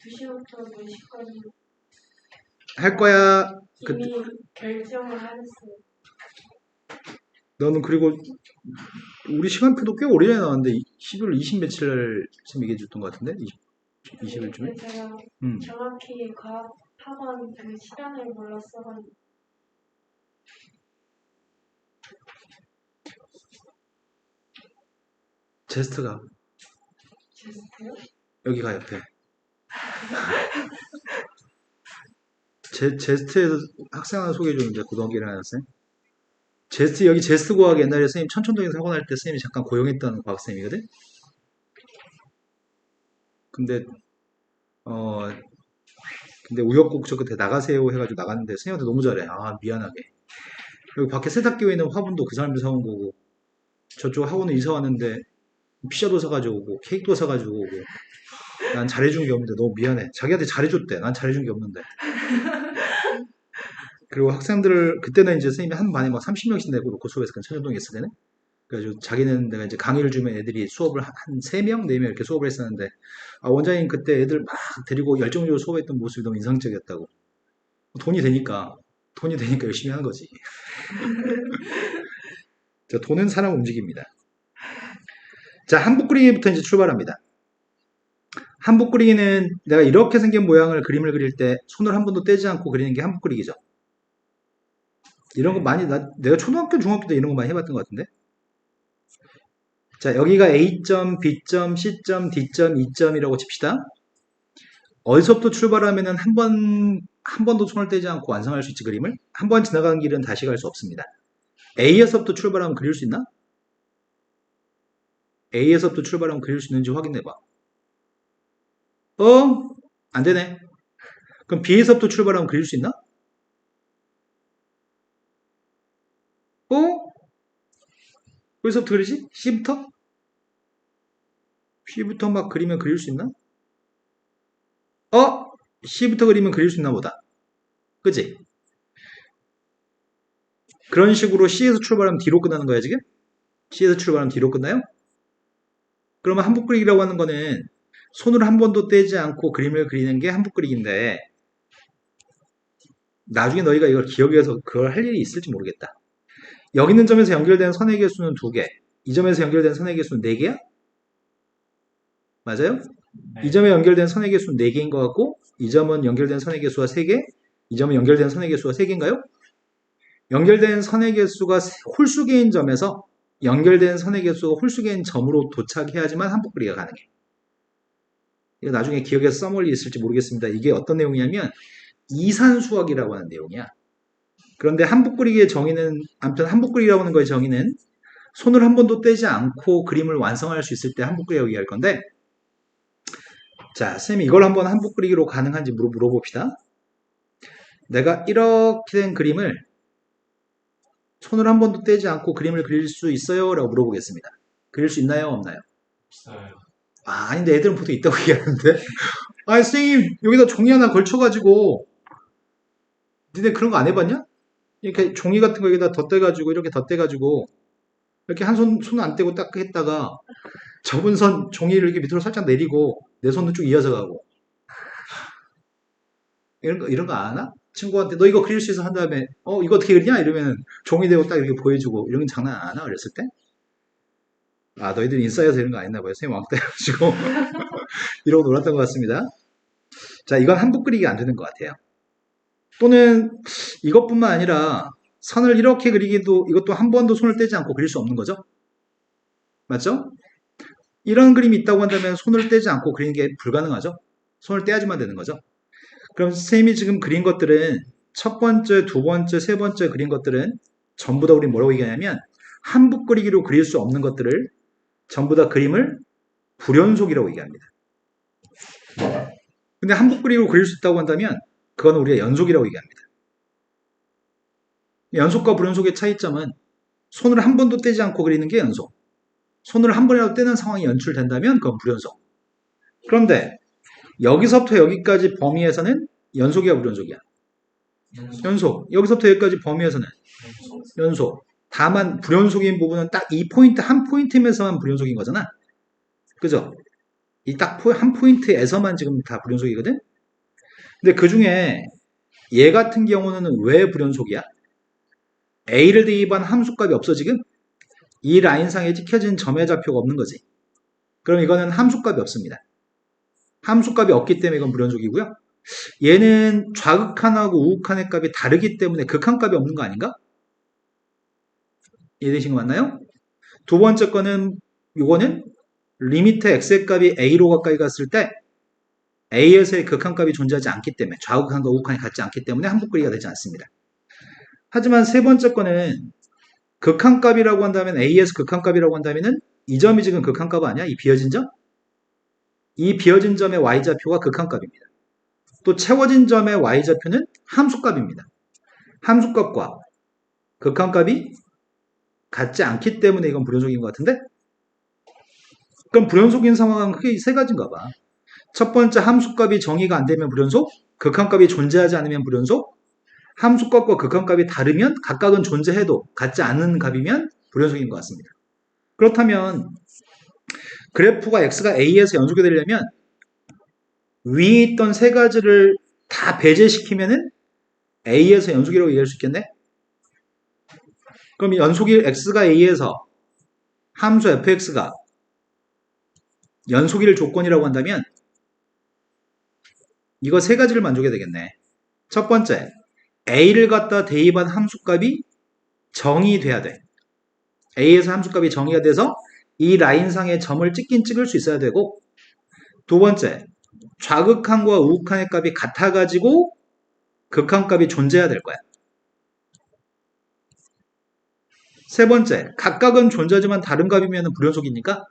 2시부터 4시까지 할 거야. 이미 결정을 하셨어요. 너는 그리고 우리 시간표도 꽤 오래 전에 나왔는데 12월 20 며칠 날 지금 얘기해 줬던 것 같은데 20일쯤에? 제가 정확히 과학 학원 그 시간을 몰랐어가지고. 제스트가 제스트요? 여기가 옆에. 제스트에서 학생 하나 소개해 줬는데 고등학교 1학년 학생. 제스트 여기 제스트 과학 옛날에 선생님 천천동에서 학원할 때 선생님이 잠깐 고용했던 과학쌤이거든. 근데 근데 우여곡절 끝에 나가세요 해가지고 나갔는데 선생님한테 너무 잘해. 아 미안하게. 여기 밖에 세탁기에 있는 화분도 그 사람이 사온 거고 저쪽 학원에 이사 왔는데 피자도 사가지고 오고 케이크도 사가지고 오고 난 잘해준 게 없는데 너무 미안해. 자기한테 잘해줬대. 난 잘해준 게 없는데. 그리고 학생들을 그때는 이제 선생님이 한 반에 막 30명씩 내고 놓고 수업해서 그 천연동에 있을 때는 그래가지고 자기는 내가 이제 강의를 주면 애들이 수업을 한 3명, 4명 이렇게 수업을 했었는데 아, 원장님 그때 애들 막 데리고 열정적으로 수업했던 모습이 너무 인상적이었다고. 돈이 되니까 열심히 하는 거지. 자, 돈은 사람 움직입니다. 자, 한복 그리기부터 이제 출발합니다. 한복 그리기는 내가 이렇게 생긴 모양을 그림을 그릴 때 손을 한 번도 떼지 않고 그리는 게 한복 그리기죠. 이런 거 많이 내가 초등학교, 중학교 때 이런 거 많이 해봤던 것 같은데. 자, 여기가 A점, B점, C점, D점, E점이라고 칩시다. 어디서부터 출발하면은 한 번도 손을 떼지 않고 완성할 수 있지, 그림을? 한 번 지나간 길은 다시 갈 수 없습니다. A에서부터 출발하면 그릴 수 있나? A에서부터 출발하면 그릴 수 있는지 확인해봐. 안 되네. 그럼 B에서부터 출발하면 그릴 수 있나? 어디서부터 그리지? C부터? C부터 막 그리면 그릴 수 있나? C부터 그리면 그릴 수 있나 보다. 그치? 그런 식으로 C에서 출발하면 D로 끝나는 거야, 지금? C에서 출발하면 D로 끝나요? 그러면 한복 그리기라고 하는 거는 손을 한 번도 떼지 않고 그림을 그리는 게 한복 그리기인데 나중에 너희가 이걸 기억해서 그걸 할 일이 있을지 모르겠다. 여기 있는 점에서 연결된 선의 개수는 2개. 이 점에서 연결된 선의 개수는 4개야? 맞아요? 네. 이 점에 연결된 선의 개수는 4개인 것 같고 이 점은 연결된 선의 개수가 3개, 이 점은 연결된 선의 개수가 3개인가요? 연결된 선의 개수가 홀수개인 점에서 연결된 선의 개수가 홀수개인 점으로 도착해야지만 한복 그리기가 가능해. 이거 나중에 기억에서 써먹을 일이 있을지 모르겠습니다. 이게 어떤 내용이냐면 이산수학이라고 하는 내용이야. 그런데 한복 그리기의 정의는 아무튼 한복 그리기라고 하는 거의 정의는 손을 한 번도 떼지 않고 그림을 완성할 수 있을 때 한복 그리기라고 얘기할 건데 자, 선생님이 이걸 한번 한복 그리기로 가능한지 물어봅시다. 내가 이렇게 된 그림을 손을 한 번도 떼지 않고 그림을 그릴 수 있어요? 라고 물어보겠습니다. 그릴 수 있나요? 없나요? 없어요. 아닌데 애들은 보통 있다고 얘기하는데 아니 선생님 여기다 종이 하나 걸쳐가지고 니네 그런 거 안 해봤냐? 이렇게 종이 같은 거 여기다 덧대가지고 이렇게 덧대가지고 이렇게 한 손 안 떼고 딱 했다가 접은 선 종이를 이렇게 밑으로 살짝 내리고 내 손도 쭉 이어서 가고 이런 거 안 하나? 친구한테 너 이거 그릴 수 있어 한 다음에 이거 어떻게 그리냐? 이러면 종이 대고 딱 이렇게 보여주고 이런 장난 안 하나? 어렸을 때? 아 너희들 인싸여서 이런 거 안 했나 봐요. 선생님 왕따 해가지고 이러고 놀았던 것 같습니다. 자 이건 한복 그리기 안 되는 것 같아요. 또는 이것뿐만 아니라 선을 이렇게 그리기도 이것도 한 번도 손을 떼지 않고 그릴 수 없는 거죠. 맞죠? 이런 그림이 있다고 한다면 손을 떼지 않고 그리는 게 불가능하죠. 손을 떼야지만 되는 거죠. 그럼 선생님이 지금 그린 것들은 첫 번째, 두 번째, 세 번째 그린 것들은 전부 다 우리 뭐라고 얘기하냐면 한복 그리기로 그릴 수 없는 것들을 전부 다 그림을 불연속이라고 얘기합니다. 근데 한복 그리기로 그릴 수 있다고 한다면 그건 우리가 연속이라고 얘기합니다. 연속과 불연속의 차이점은 손을 한 번도 떼지 않고 그리는 게 연속. 손을 한 번이라도 떼는 상황이 연출된다면 그건 불연속. 그런데 여기서부터 여기까지 범위에서는 연속이야 불연속이야? 연속. 여기서부터 여기까지 범위에서는 연속. 다만 불연속인 부분은 딱 이 포인트 한 포인트에서만 불연속인 거잖아. 그죠? 이 딱 한 포인트에서만 지금 다 불연속이거든? 근데 그 중에 얘 같은 경우는 왜 불연속이야? A를 대입한 함수값이 없어 지금? 이 라인상에 찍혀진 점의 좌표가 없는 거지. 그럼 이거는 함수값이 없습니다. 함수값이 없기 때문에 이건 불연속이고요. 얘는 좌극한하고 우극한의 값이 다르기 때문에 극한값이 없는 거 아닌가? 이해되신 거 맞나요? 두 번째 거는 요거는 리미트 x의 값이 a로 가까이 갔을 때 a에서의 극한값이 존재하지 않기 때문에 좌극한과 우극한이 같지 않기 때문에 함수그리가 되지 않습니다. 하지만 세 번째 거는 극한값이라고 한다면 a에서 극한값이라고 한다면은 이 점이 지금 극한값 아니야? 이 비어진 점? 이 비어진 점의 y좌표가 극한값입니다. 또 채워진 점의 y좌표는 함수값입니다. 함수값과 극한값이 같지 않기 때문에 이건 불연속인 것 같은데? 그럼 불연속인 상황은 크게 세 가지인가 봐. 첫 번째 함수값이 정의가 안 되면 불연속, 극한값이 존재하지 않으면 불연속, 함수값과 극한값이 다르면 각각은 존재해도 같지 않은 값이면 불연속인 것 같습니다. 그렇다면 그래프가 x가 a에서 연속이 되려면 위에 있던 세 가지를 다 배제시키면은 a에서 연속이라고 얘기할 수 있겠네? 그럼 연속일 x가 a에서 함수 fx가 연속일 조건이라고 한다면 이거 세 가지를 만족해야 되겠네. 첫 번째, a를 갖다 대입한 함수값이 정의돼야 돼. a에서 함수값이 정의가 돼서 이 라인상에 점을 찍긴 찍을 수 있어야 되고, 두 번째, 좌극한과 우극한의 값이 같아가지고 극한값이 존재해야 될 거야. 세 번째, 각각은 존재하지만 다른 값이면 불연속이니까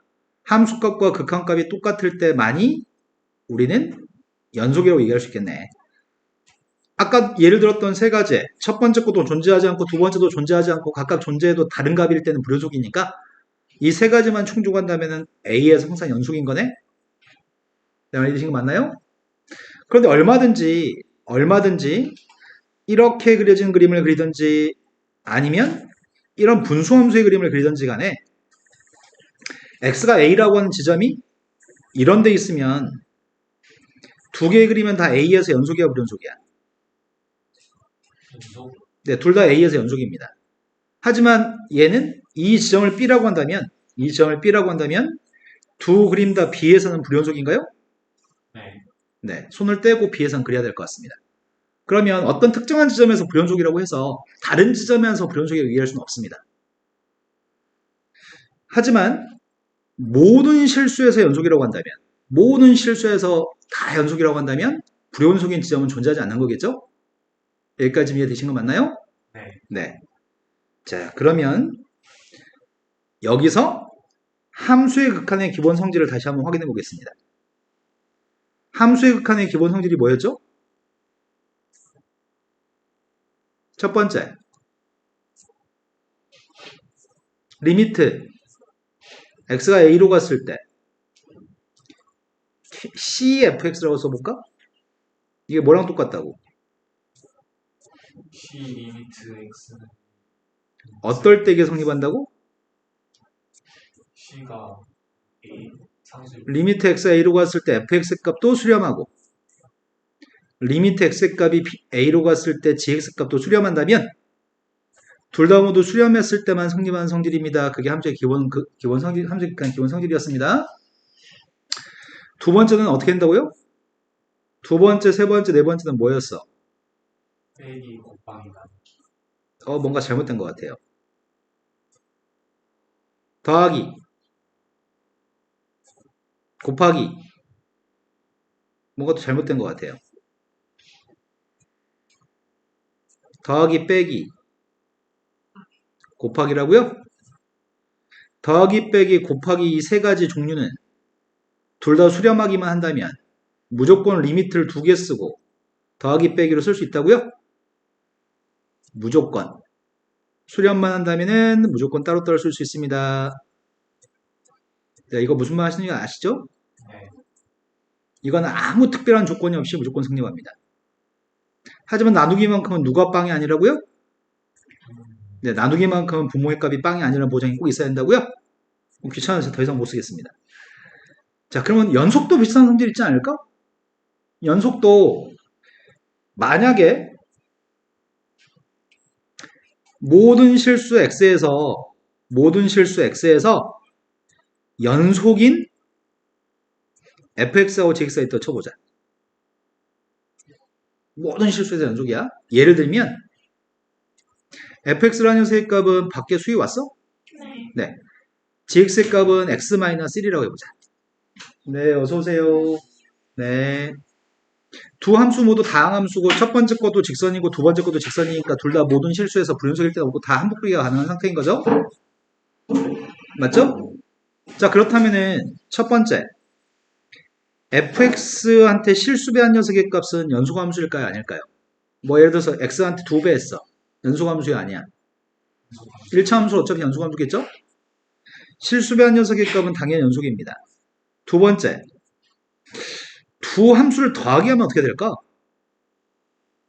함수값과 극한값이 똑같을 때만이 우리는 연속이라고 얘기할 수 있겠네. 아까 예를 들었던 세 가지, 첫 번째 것도 존재하지 않고 두 번째도 존재하지 않고 각각 존재해도 다른 값일 때는 불연속이니까 이 세 가지만 충족한다면 A에서 항상 연속인 거네? 내 말이 되신 거 맞나요? 그런데 얼마든지 이렇게 그려진 그림을 그리든지 아니면 이런 분수함수의 그림을 그리든지 간에 x가 a라고 하는 지점이 이런 데 있으면 두 개의 그림은 다 a에서 연속이야 불연속이야? 연속? 네, 둘 다 a에서 연속입니다. 하지만 얘는 이 지점을 b라고 한다면 두 그림 다 b에서는 불연속인가요? 네. 네, 손을 떼고 b에서는 그려야 될 것 같습니다. 그러면 어떤 특정한 지점에서 불연속이라고 해서 다른 지점에서 불연속이라고 얘기할 수는 없습니다. 하지만 모든 실수에서 연속이라고 한다면 모든 실수에서 다 연속이라고 한다면 불연속인 지점은 존재하지 않는 거겠죠? 여기까지 이해되신 거 맞나요? 네. 네. 자, 그러면 여기서 함수의 극한의 기본 성질을 다시 한번 확인해 보겠습니다. 함수의 극한의 기본 성질이 뭐였죠? 첫 번째, 리미트 x가 a로 갔을 때 cfx라고 써볼까? 이게 뭐랑 똑같다고? C 리미트 X는 어떨 때 이게 성립한다고? C가 A 상수 리미트 x가 a로 갔을 때 fx 값도 수렴하고 리미트 x 값이 a로 갔을 때 gx 값도 수렴한다면 둘 다 모두 수렴했을 때만 성립하는 성질입니다. 그게 함수의 기본 성질, 함수의 기본 성질이었습니다. 두 번째는 어떻게 된다고요? 두 번째, 세 번째, 네 번째는 뭐였어? 빼기 곱하기다. 뭔가 잘못된 것 같아요. 더하기, 곱하기, 뭔가 또 잘못된 것 같아요. 더하기, 빼기, 곱하기라고요? 더하기, 빼기, 곱하기 이 세 가지 종류는 둘 다 수렴하기만 한다면 무조건 리미트를 두 개 쓰고 더하기, 빼기로 쓸 수 있다고요? 무조건. 수렴만 한다면은 무조건 따로따로 쓸 수 있습니다. 자, 이거 무슨 말 하시는지 아시죠? 네. 이거는 아무 특별한 조건이 없이 무조건 성립합니다. 하지만 나누기만큼은 누가 빵이 아니라고요? 네, 나누기만큼은 부모의 값이 빵이 아니라는 보장이 꼭 있어야 된다고요? 귀찮아서 더 이상 못 쓰겠습니다. 자, 그러면 연속도 비슷한 성질 있지 않을까? 연속도 만약에 모든 실수 x에서 연속인 fx하고 gx가 있다고 쳐보자. 모든 실수에서 연속이야. 예를 들면 fx라는 녀석의 값은 밖에 수위 왔어? 네. 네. gx의 값은 x-1이라고 해보자. 네, 어서오세요. 네. 두 함수 모두 다항함수고 첫 번째 것도 직선이고 두 번째 것도 직선이니까 둘 다 모든 실수에서 불연속일 때가 없고 다 한복비가 가능한 상태인 거죠? 맞죠? 자, 그렇다면은 첫 번째 fx한테 실수배한 녀석의 값은 연속함수일까요? 아닐까요? 뭐 예를 들어서 x한테 2배 했어. 연속함수야 아니야? 1차 함수 어차피 연속함수겠죠? 실수배한 녀석의 값은 당연히 연속입니다. 두 번째, 두 함수를 더하기 하면 어떻게 될까?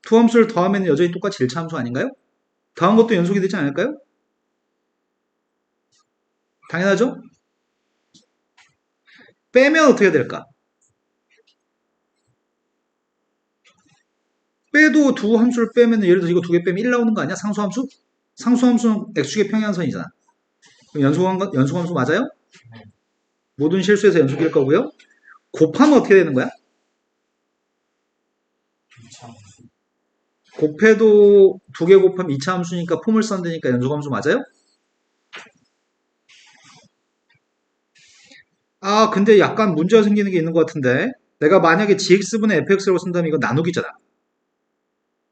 두 함수를 더하면 여전히 똑같이 1차 함수 아닌가요? 더한 것도 연속이 되지 않을까요? 당연하죠? 빼면 어떻게 될까? 빼도 두 함수를 빼면 예를 들어서 이거 두 개 빼면 1 나오는 거 아니야? 상수함수? 상수함수는 x축의 평행한선이잖아. 그럼 연속함수 맞아요? 모든 실수에서 연속일 거고요. 곱하면 어떻게 되는 거야? 2차 곱해도 두 개 곱하면 2차 함수니까 폼을 썼으니까 연속함수 맞아요? 아, 근데 약간 문제가 생기는 게 있는 것 같은데 내가 만약에 gx분의 fx라고 쓴다면 이거 나누기잖아.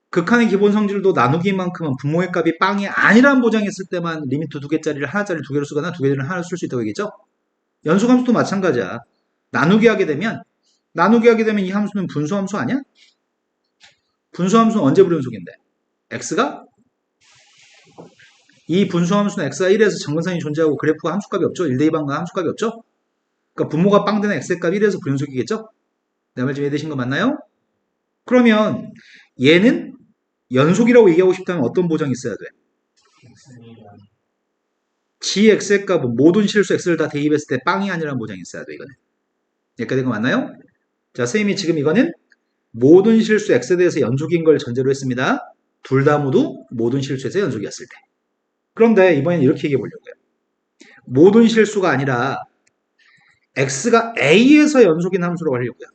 극한의 기본 성질도 나누기만큼은 분모의 값이 빵이 아니라는 보장했을 때만 리미트 두 개짜리를 하나짜리 두 개로 쓰거나 두 개를 하나로 쓸 수 있다고 얘기했죠? 연속함수도 마찬가지야. 나누기 하게 되면 이 함수는 분수함수 아니야? 분수함수는 언제 불연속인데? x가? 이 분수함수는 x가 1에서 정근선이 존재하고 그래프가 함수값이 없죠? 1대2 방과 함수값이 없죠? 그러니까 분모가 빵 되는 x의 값 1에서 불연속이겠죠? 내 말 좀 이해되신 거 맞나요? 그러면 얘는 연속이라고 얘기하고 싶다면 어떤 보장이 있어야 돼? x는 gx의 값은 모든 실수 x를 다 대입했을 때 빵이 아니라는 보장이 있어야 돼, 이거는. 여기까지 된 거 맞나요? 자, 선생님이 지금 이거는 모든 실수 x에 대해서 연속인 걸 전제로 했습니다. 둘 다 모두 모든 실수에서 연속이었을 때. 그런데 이번엔 이렇게 얘기해 보려고요. 모든 실수가 아니라 x가 a에서 연속인 함수라고 하려고요.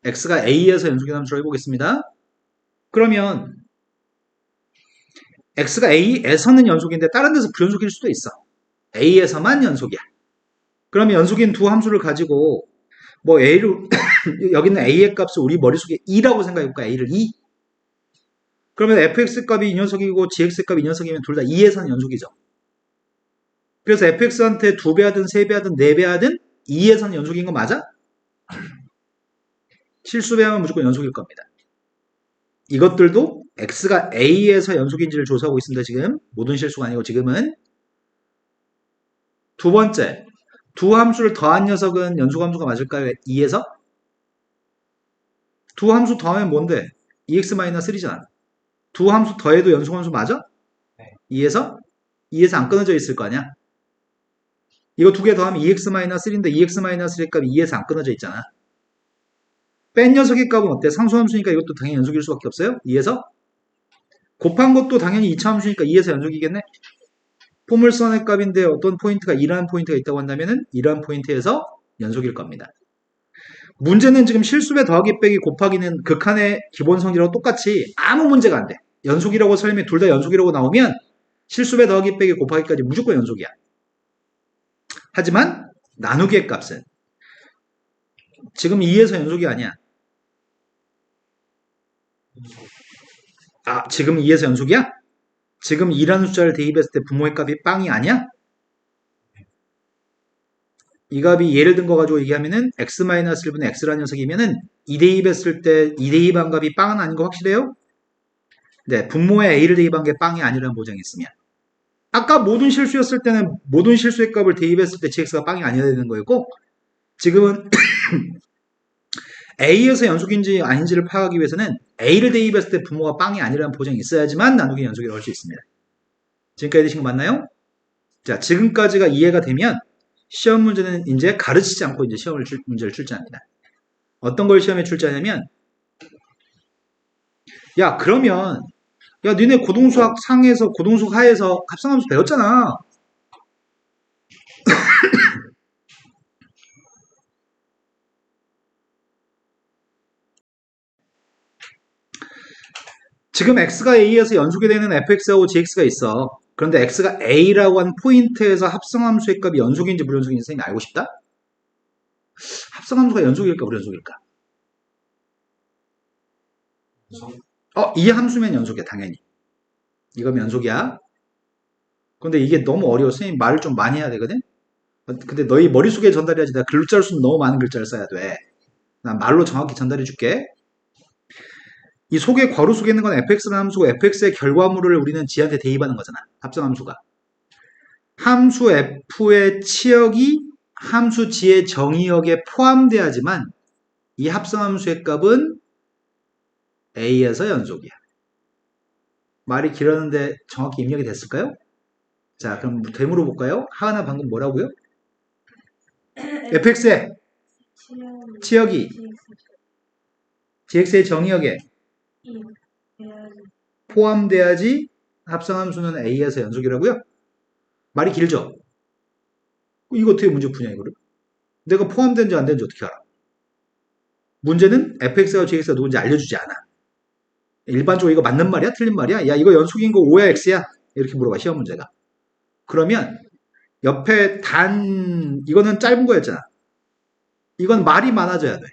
x가 a에서 연속인 함수로 해보겠습니다. 그러면 x가 a에서는 연속인데 다른 데서 불연속일 수도 있어. a에서만 연속이야. 그러면 연속인 두 함수를 가지고 뭐 a를 여기는 a의 값을 우리 머릿속에 2라고 생각해볼까? a를 2. 그러면 fx 값이 이 녀석이고 gx 값이 이 녀석이면 둘 다 2에서는 연속이죠. 그래서 fx한테 2배 하든 3배 하든 4배 하든 2에서는 연속인 거 맞아? 실수배하면 무조건 연속일 겁니다. 이것들도 x가 a에서 연속인지를 조사하고 있습니다. 지금 모든 실수가 아니고 지금은. 두 번째, 두 함수를 더한 녀석은 연속함수가 맞을까요? 2에서? 두 함수 더하면 뭔데? 2x-3잖아. 두 함수 더해도 연속함수 맞아? 네. 2에서? 2에서 안 끊어져 있을 거 아니야? 이거 두 개 더하면 2x-3인데 2x-3의 값이 2에서 안 끊어져 있잖아. 뺀 녀석의 값은 어때? 상수함수니까 이것도 당연히 연속일 수밖에 없어요. 2에서? 곱한 것도 당연히 2차 함수니까 2에서 연속이겠네? 포물선의 값인데 어떤 포인트가 2라는 포인트가 있다고 한다면 이러한 포인트에서 연속일 겁니다. 문제는 지금 실수배 더하기 빼기 곱하기는 극한의 기본 성질하고 똑같이 아무 문제가 안 돼. 연속이라고 설명해 둘 다 연속이라고 나오면 실수배 더하기 빼기 곱하기까지 무조건 연속이야. 하지만 나누기의 값은 지금 2에서 연속이 아니야. 아, 지금 2에서 연속이야? 지금 2라는 숫자를 대입했을 때 분모의 값이 빵이 아니야? 이 값이 예를 든 거 가지고 얘기하면은 x-1분의 x라는 녀석이면은 2 대입했을 때 2 대입한 값이 빵은 아닌 거 확실해요? 네, 분모에 a를 대입한 게 빵이 아니라는 보장이 있으면. 아까 모든 실수였을 때는 모든 실수의 값을 대입했을 때 gx가 빵이 아니어야 되는 거였고 지금은 a에서 연속인지 아닌지를 파악하기 위해서는 a를 대입했을 때 분모가 빵이 아니라는 보장이 있어야지만 나누기 연속이라고 할 수 있습니다. 지금까지 되신 거 맞나요? 자, 지금까지가 이해가 되면 시험 문제는 이제 가르치지 않고 이제 문제를 출제합니다. 어떤 걸 시험에 출제하냐면, 야, 그러면, 야, 니네 고등수학 상에서, 고등수학 하에서 합성함수 배웠잖아. 지금 x가 a에서 연속이 되는 fx하고 gx가 있어. 그런데 x가 a라고 하는 포인트에서 합성함수의 값이 연속인지 불연속인지 선생님이 알고 싶다? 합성함수가 연속일까 불연속일까? 이 함수면 연속이야, 당연히. 이거면 연속이야. 근데 이게 너무 어려워. 선생님 말을 좀 많이 해야 되거든? 근데 너희 머릿속에 전달해야지. 내가 글자를 쓰면 너무 많은 글자를 써야 돼. 난 말로 정확히 전달해 줄게. 이 속에 괄호 속에 있는 건 fx라는 함수고 fx의 결과물을 우리는 g한테 대입하는 거잖아. 합성함수가. 함수 f의 치역이 함수 g의 정의역에 포함돼야지만 이 합성함수의 값은 a에서 연속이야. 말이 길었는데 정확히 입력이 됐을까요? 자, 그럼 되물어 볼까요? 하은아 방금 뭐라고요? fx의 치역이 gx의 정의역에 포함돼야지 합성함수는 a에서 연속이라고요? 말이 길죠? 이거 어떻게 문제 푸냐 이거를? 내가 포함된지 안 되는지 어떻게 알아? 문제는 fx와 gx가 누군지 알려주지 않아. 일반적으로 이거 맞는 말이야? 틀린 말이야? 야, 이거 연속인 거 O야 X야? 이렇게 물어봐, 시험 문제가. 그러면 옆에 이거는 짧은 거였잖아. 이건 말이 많아져야 돼.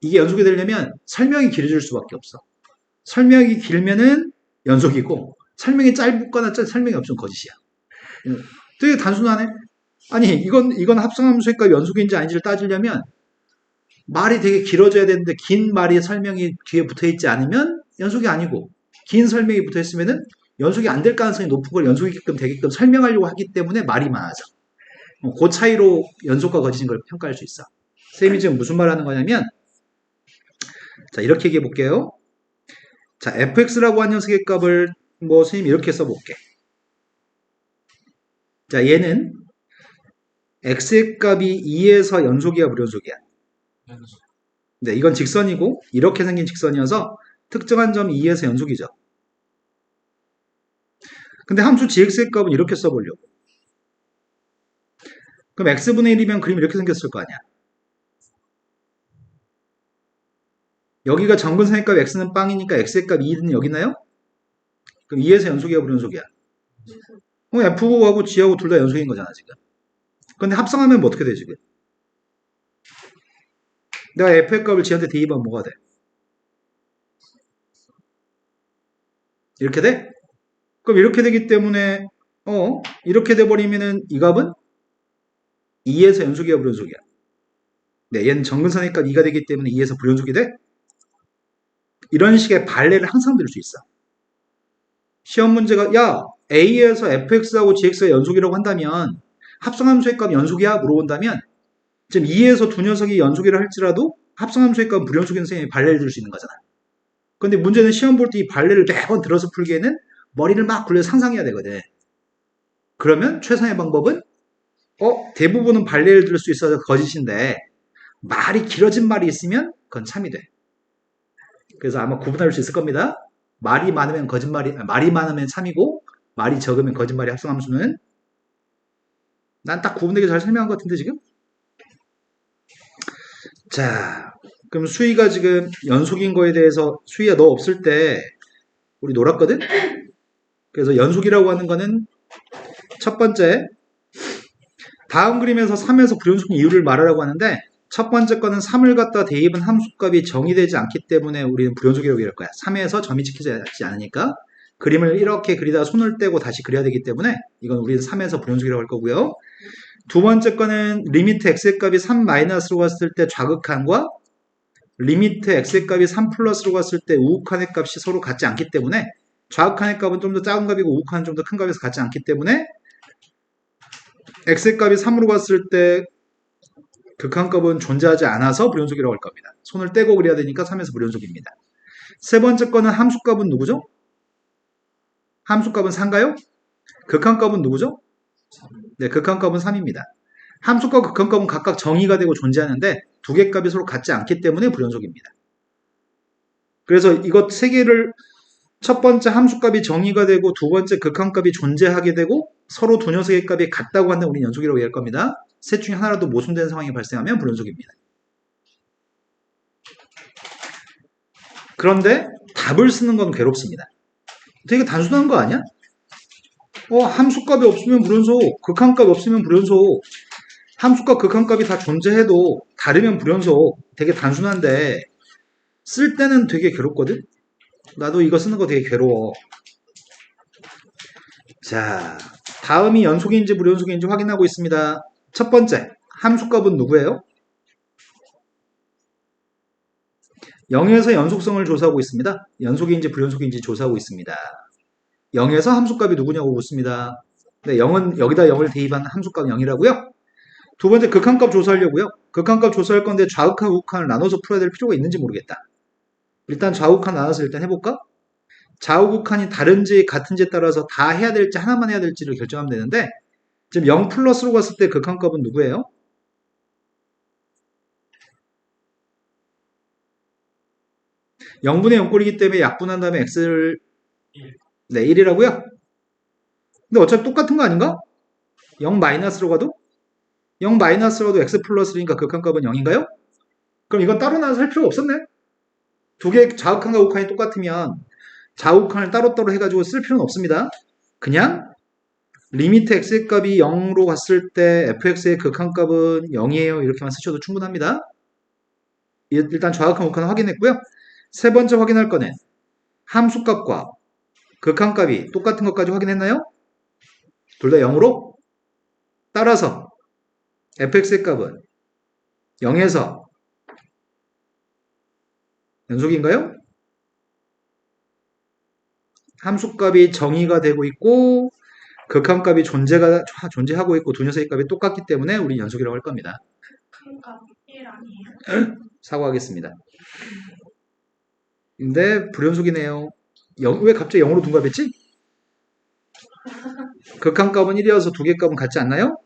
이게 연속이 되려면 설명이 길어질 수밖에 없어. 설명이 길면은 연속이고, 설명이 짧거나 설명이 없으면 거짓이야. 되게 단순하네? 아니, 이건 합성함수의 값이 연속인지 아닌지를 따지려면 말이 되게 길어져야 되는데 긴 말이 설명이 뒤에 붙어있지 않으면 연속이 아니고 긴 설명이 붙어있으면 연속이 안 될 가능성이 높은 걸 연속이게끔 되게끔 설명하려고 하기 때문에 말이 많아져. 그 차이로 연속과 거짓인 걸 평가할 수 있어. 쌤이 지금 무슨 말 하는 거냐면 자, 이렇게 얘기해 볼게요. 자, fx라고 한 녀석의 값을 선생님 이렇게 써볼게. 자, 얘는 x의 값이 2에서 연속이야 불연속이야? 연속. 네, 이건 직선이고 이렇게 생긴 직선이어서 특정한 점이 2에서 연속이죠. 근데 함수 gx의 값은 이렇게 써보려고. 그럼 x분의 1이면 그림이 이렇게 생겼을 거 아니야. 여기가 정근선의 값 x는 빵이니까 x의 값 2는 여기 있나요? 그럼 2에서 연속이야 불연속이야? F하고 G하고 둘 다 연속인 거잖아 지금. 근데 합성하면 뭐 어떻게 돼 지금? 내가 F의 값을 G한테 대입하면 뭐가 돼? 이렇게 돼? 그럼 이렇게 되기 때문에 이렇게 돼버리면은 이 값은 2에서 연속이야 불연속이야? 네, 얘는 정근선의 값 2가 되기 때문에 2에서 불연속이 돼? 이런 식의 발레를 항상 들 수 있어. 시험 문제가 야 A에서 fx하고 gx가 연속이라고 한다면 합성함수의 값 연속이야? 물어본다면 지금 2에서 두 녀석이 연속이라 할지라도 합성함수의 값 불연속인 선생님이 발레를 들 수 있는 거잖아. 근데 문제는 시험 볼 때 이 발레를 매번 들어서 풀기에는 머리를 막 굴려서 상상해야 되거든. 그러면 최선의 방법은 대부분은 발레를 들 수 있어서 거짓인데 말이 길어진 말이 있으면 그건 참이 돼. 그래서 아마 구분할 수 있을 겁니다. 말이 많으면 말이 많으면 참이고 말이 적으면 거짓말이 합성함수는 난 딱 구분되게 잘 설명한 것 같은데 지금? 자, 그럼 수희가 지금 연속인 거에 대해서 수희야 너 없을 때 우리 놀았거든? 그래서 연속이라고 하는 거는 첫 번째 다음 그림에서 3에서 불연속인 이유를 말하라고 하는데 첫 번째 거는 3을 갖다 대입은 함수값이 정의되지 않기 때문에 우리는 불연속이라고 할 거야. 3에서 점이 찍히지 않으니까 그림을 이렇게 그리다가 손을 떼고 다시 그려야 되기 때문에 이건 우리는 3에서 불연속이라고 할 거고요. 두 번째 거는 리미트 x의 값이 3 마이너스로 갔을 때 좌극한과 리미트 x의 값이 3 플러스로 갔을 때 우극한의 값이 서로 같지 않기 때문에 좌극한의 값은 좀 더 작은 값이고 우극한은 좀 더 큰 값에서 같지 않기 때문에 x의 값이 3으로 갔을 때 극한값은 존재하지 않아서 불연속이라고 할 겁니다. 손을 떼고 그려야 되니까 3에서 불연속입니다. 세 번째 거는 함수값은 누구죠? 함수값은 4인가요? 극한값은 누구죠? 3. 네, 극한값은 3입니다. 함수값, 극한값은 각각 정의가 되고 존재하는데 두 개 값이 서로 같지 않기 때문에 불연속입니다. 그래서 이것 세 개를 첫 번째 함수값이 정의가 되고 두 번째 극한값이 존재하게 되고 서로 두 녀석의 값이 같다고 한다면 우리는 연속이라고 얘기할 겁니다. 셋 중에 하나라도 모순되는 상황이 발생하면 불연속입니다. 그런데 답을 쓰는 건 괴롭습니다. 되게 단순한 거 아니야? 함수값이 없으면 불연속, 극한값이 없으면 불연속, 함수값 극한값이 다 존재해도 다르면 불연속. 되게 단순한데 쓸 때는 되게 괴롭거든? 나도 이거 쓰는 거 되게 괴로워. 자, 다음이 연속인지 불연속인지 확인하고 있습니다. 첫 번째, 함수값은 누구예요? 0에서 연속성을 조사하고 있습니다. 연속인지 불연속인지 조사하고 있습니다. 0에서 함수값이 누구냐고 묻습니다. 네, 0은 여기다 0을 대입한 함수값은 0이라고요. 두 번째, 극한값 조사하려고요. 극한값 조사할 건데 좌극한, 우극한을 나눠서 풀어야 될 필요가 있는지 모르겠다. 일단 좌우극한 나눠서 일단 해볼까? 좌우극한이 다른지 같은지에 따라서 다 해야 될지 하나만 해야 될지를 결정하면 되는데 지금 0 플러스로 갔을 때 극한값은 누구예요? 0분의 0꼴이기 때문에 약분한 다음에 x를 1. 네, 1이라고요? 근데 어차피 똑같은 거 아닌가? 0 마이너스로 가도? 0 마이너스로도 x 플러스니까 극한값은 0인가요? 그럼 이건 따로 나눠서 할 필요가 없었네? 두 개 좌극한과 우극한이 똑같으면 좌우극한을 따로따로 해가지고 쓸 필요는 없습니다. 그냥 리미트 x의 값이 0으로 갔을 때 fx의 극한값은 0이에요. 이렇게만 쓰셔도 충분합니다. 일단 좌극한 우극한 확인했고요. 세 번째 확인할 거는 함수값과 극한값이 똑같은 것까지 확인했나요? 둘 다 0으로? 따라서 fx의 값은 0에서 연속인가요? 함수값이 정의가 되고 있고 극한값이 존재하고 있고 두 녀석의 값이 똑같기 때문에 우리 연속이라고 할 겁니다. 극한값 1 아니에요? 사과하겠습니다. 근데 불연속이네요. 왜 갑자기 0으로 둔갑했지? 극한값은 1이어서 두 개 값은 같지 않나요?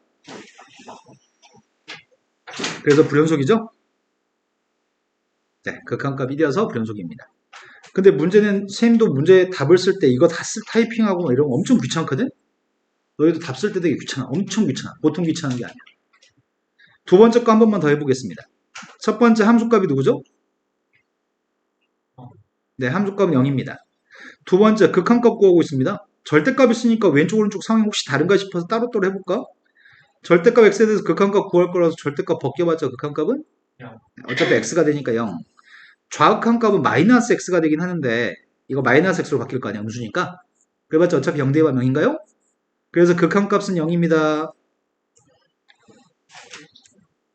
그래서 불연속이죠? 네, 극한값 1이어서 불연속입니다. 근데 문제는 쌤도 문제 답을 쓸 때 이거 다 타이핑하고 이런 거 엄청 귀찮거든? 너희도 답 쓸 때 되게 귀찮아. 엄청 귀찮아. 보통 귀찮은 게 아니야. 두 번째 거 한 번만 더 해보겠습니다. 첫 번째 함수값이 누구죠? 네, 함수값은 0입니다. 두 번째 극한값 구하고 있습니다. 절대값 있으니까 왼쪽 오른쪽 상황이 혹시 다른가 싶어서 따로따로 해볼까? 절대값 x에 대해서 극한값 구할 거라서 절대값 벗겨봤자 극한값은? 0. 어차피 x가 되니까 0. 좌극한값은 마이너스 x가 되긴 하는데 이거 마이너스 x로 바뀔 거 아니야, 음수니까. 그래봤자 어차피 0 대입하면 0인가요? 그래서 극한값은 0입니다.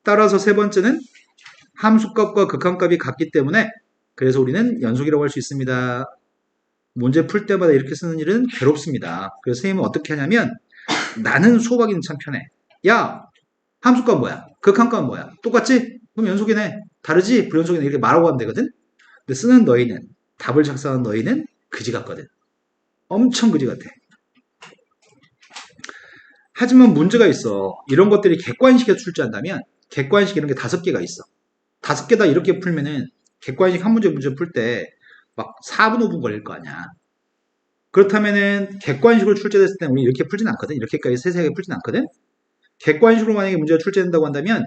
따라서 세 번째는 함수값과 극한값이 같기 때문에 그래서 우리는 연속이라고 할 수 있습니다. 문제 풀 때마다 이렇게 쓰는 일은 괴롭습니다. 그래서 선생님은 어떻게 하냐면 나는 수업하기는 참 편해. 야, 함수값 뭐야? 극한값 뭐야? 똑같지? 그럼 연속이네. 다르지? 불연속이네. 이렇게 말하고 하면 되거든? 근데 쓰는 너희는, 답을 작성하는 너희는 그지 같거든. 엄청 그지 같아. 하지만 문제가 있어. 이런 것들이 객관식에서 출제한다면 객관식 이런 게 5개가 있어. 5개 다 이렇게 풀면은 객관식 한 문제 풀 때 막 4분 5분 걸릴 거 아니야. 그렇다면은 객관식으로 출제됐을 때는 우리 이렇게 풀진 않거든. 이렇게까지 세세하게 풀진 않거든. 객관식으로 만약에 문제가 출제된다고 한다면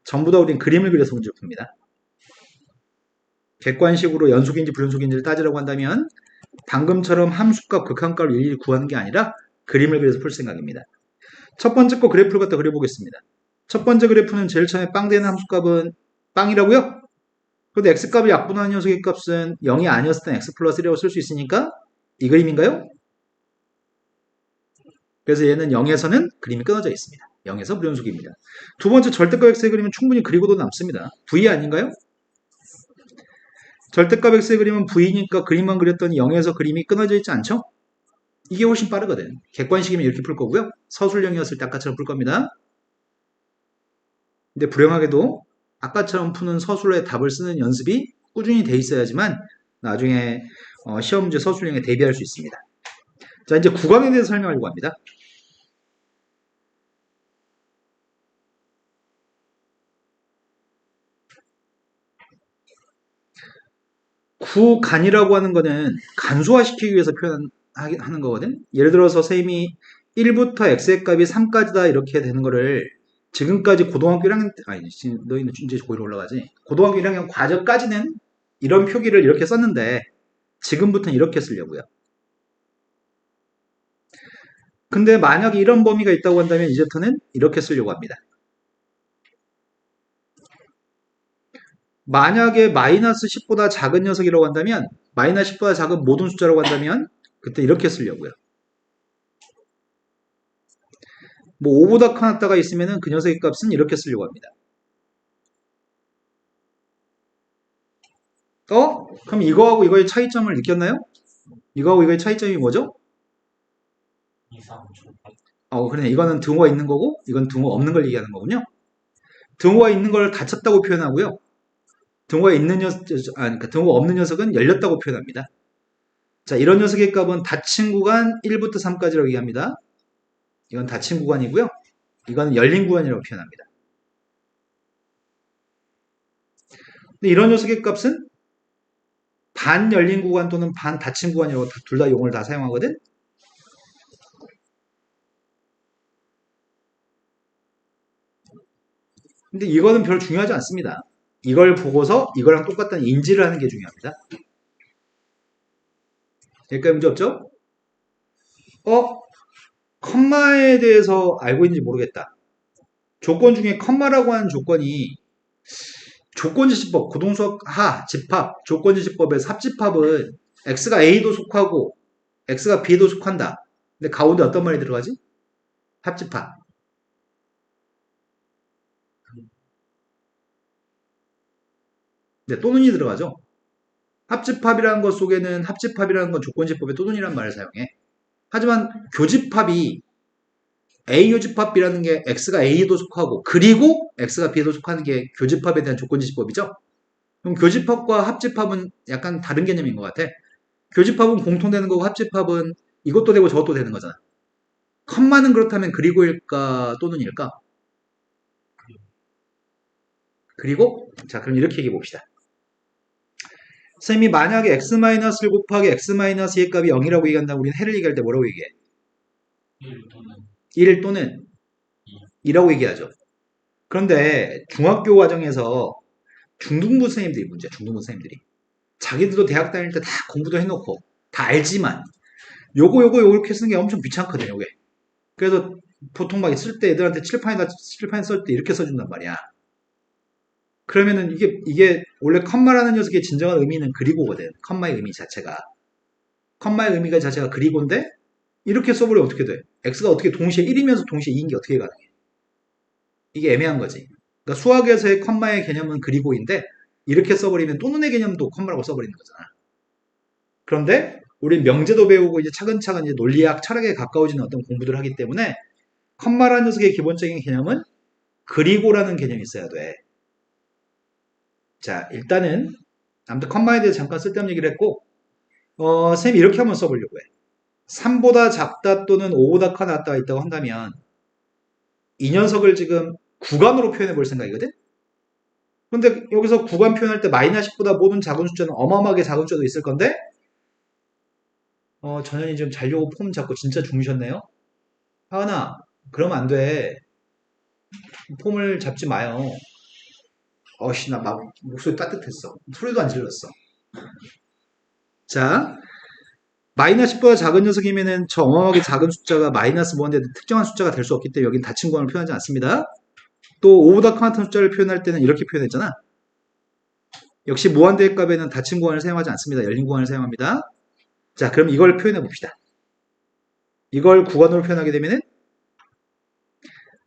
전부 다 우리는 그림을 그려서 문제를 풉니다. 객관식으로 연속인지 불연속인지를 따지라고 한다면 방금처럼 함수값, 극한값을 일일이 구하는 게 아니라 그림을 그려서 풀 생각입니다. 첫 번째 거 그래프를 갖다 그려보겠습니다. 첫 번째 그래프는 제일 처음에 빵 되는 함수값은 빵이라고요? 그런데 x값이 약분하는 녀석의 값은 0이 아니었을 땐 x 플러스 1이라고 쓸 수 있으니까 이 그림인가요? 그래서 얘는 0에서는 그림이 끊어져 있습니다. 0에서 불연속입니다. 두 번째 절대값 x의 그림은 충분히 그리고도 남습니다. v 아닌가요? 절대값 x의 그림은 v니까 그림만 그렸더니 0에서 그림이 끊어져 있지 않죠? 이게 훨씬 빠르거든. 객관식이면 이렇게 풀 거고요. 서술형이었을 때 아까처럼 풀 겁니다. 근데 불행하게도 아까처럼 푸는 서술의 답을 쓰는 연습이 꾸준히 돼 있어야지만 나중에 시험 문제 서술형에 대비할 수 있습니다. 자, 이제 구간에 대해서 설명하려고 합니다. 구간이라고 하는 거는 간소화시키기 위해서 표현하는 거거든. 예를 들어서 선생님이 1부터 x의 값이 3까지다 이렇게 되는 거를 지금까지 고등학교 1학년 때, 아니 너희는 이제 고1 올라가지. 고등학교 1학년 과정까지는 이런 표기를 이렇게 썼는데 지금부터는 이렇게 쓰려고요. 근데 만약에 이런 범위가 있다고 한다면 이제부터는 이렇게 쓰려고 합니다. 만약에 마이너스 10보다 작은 녀석이라고 한다면 마이너스 10보다 작은 모든 숫자라고 한다면 그때 이렇게 쓰려고요. 뭐 5보다 커놨다가 있으면은 그 녀석의 값은 이렇게 쓰려고 합니다. 그럼 이거하고 이거의 차이점을 느꼈나요? 이거하고 이거의 차이점이 뭐죠? 이상 조건. 그러네. 이거는 등호가 있는 거고 이건 등호 없는 걸 얘기하는 거군요. 등호가 있는 걸 닫혔다고 표현하고요. 등호가 있는 그러니까 등호가 없는 녀석은 열렸다고 표현합니다. 자, 이런 녀석의 값은 닫힌 구간 1부터 3까지라고 얘기합니다. 이건 닫힌 구간이고요. 이건 열린 구간이라고 표현합니다. 근데 이런 녀석의 값은 반 열린 구간 또는 반 닫힌 구간이라고 둘 다 용어를 다 사용하거든. 근데 이거는 별로 중요하지 않습니다. 이걸 보고서 이거랑 똑같다는 인지를 하는 게 중요합니다. 여기까지 문제 없죠? 컴마에 대해서 알고 있는지 모르겠다. 조건 중에 컴마라고 하는 조건이 조건지시법, 고등수학 하, 집합, 조건지시법에서 합집합은 x가 a도 속하고 x가 b도 속한다. 근데 가운데 어떤 말이 들어가지? 합집합. 네, 또는이 들어가죠. 합집합이라는 것 속에는 합집합이라는 건 조건지시법에 또는이라는 말을 사용해. 하지만 교집합이 A 교집합이라는 게 X가 A에도 속하고 그리고 X가 B에도 속하는 게 교집합에 대한 조건지시법이죠. 그럼 교집합과 합집합은 약간 다른 개념인 것 같아. 교집합은 공통되는 거고 합집합은 이것도 되고 저것도 되는 거잖아. 컴마는 그렇다면 그리고일까 또는일까? 그리고 자 그럼 이렇게 얘기해 봅시다. 쌤이 만약에 x-1 곱하기 x-2의 값이 0이라고 얘기한다면 우리는 해를 얘기할 때 뭐라고 얘기해? 1 또는 1 또는 2라고 얘기하죠. 그런데 중학교 과정에서 중등부 선생님들이 문제야. 중등부 선생님들이. 자기들도 대학 다닐 때 다 공부도 해놓고 다 알지만 요거 이렇게 쓰는 게 엄청 귀찮거든 요게. 그래서 보통 막 쓸 때 애들한테 칠판에 쓸 때 이렇게 써준단 말이야. 그러면은 이게 원래 컴마라는 녀석의 진정한 의미는 그리고거든. 컴마의 의미 자체가. 컴마의 의미가 자체가 그리고인데 이렇게 써버리면 어떻게 돼? x가 어떻게 동시에 1이면서 동시에 2인 게 어떻게 가능해? 이게 애매한 거지. 그러니까 수학에서의 컴마의 개념은 그리고인데 이렇게 써버리면 또는의 개념도 컴마라고 써버리는 거잖아. 그런데 우리 명제도 배우고 이제 차근차근 이제 논리학, 철학에 가까워지는 어떤 공부들을 하기 때문에 컴마라는 녀석의 기본적인 개념은 그리고라는 개념이 있어야 돼. 자, 일단은 아무튼 컴마에 대해서 잠깐 쓸데없는 얘기를 했고 쌤이 이렇게 한번 써보려고 해. 3보다 작다 또는 5보다 커 낫다가 있다고 한다면 이 녀석을 지금 구간으로 표현해 볼 생각이거든? 근데 여기서 구간 표현할 때 마이너스 10보다 모든 작은 숫자는 어마어마하게 작은 숫자도 있을 건데 전현이 지금 자려고 폼 잡고 진짜 주무셨네요? 하은아 그러면 안 돼. 폼을 잡지 마요. 나 막 목소리 따뜻했어. 소리도 안 질렀어. 자, 마이너스 10보다 작은 녀석이면은 저 어마어마하게 작은 숫자가 마이너스 뭐인데 특정한 숫자가 될 수 없기 때문에 여긴 닫힌 구간을 표현하지 않습니다. 또 5보다 큰 같은 숫자를 표현할 때는 이렇게 표현했잖아. 역시 무한대의 값에는 닫힌 구간을 사용하지 않습니다. 열린 구간을 사용합니다. 자, 그럼 이걸 표현해 봅시다. 이걸 구간으로 표현하게 되면은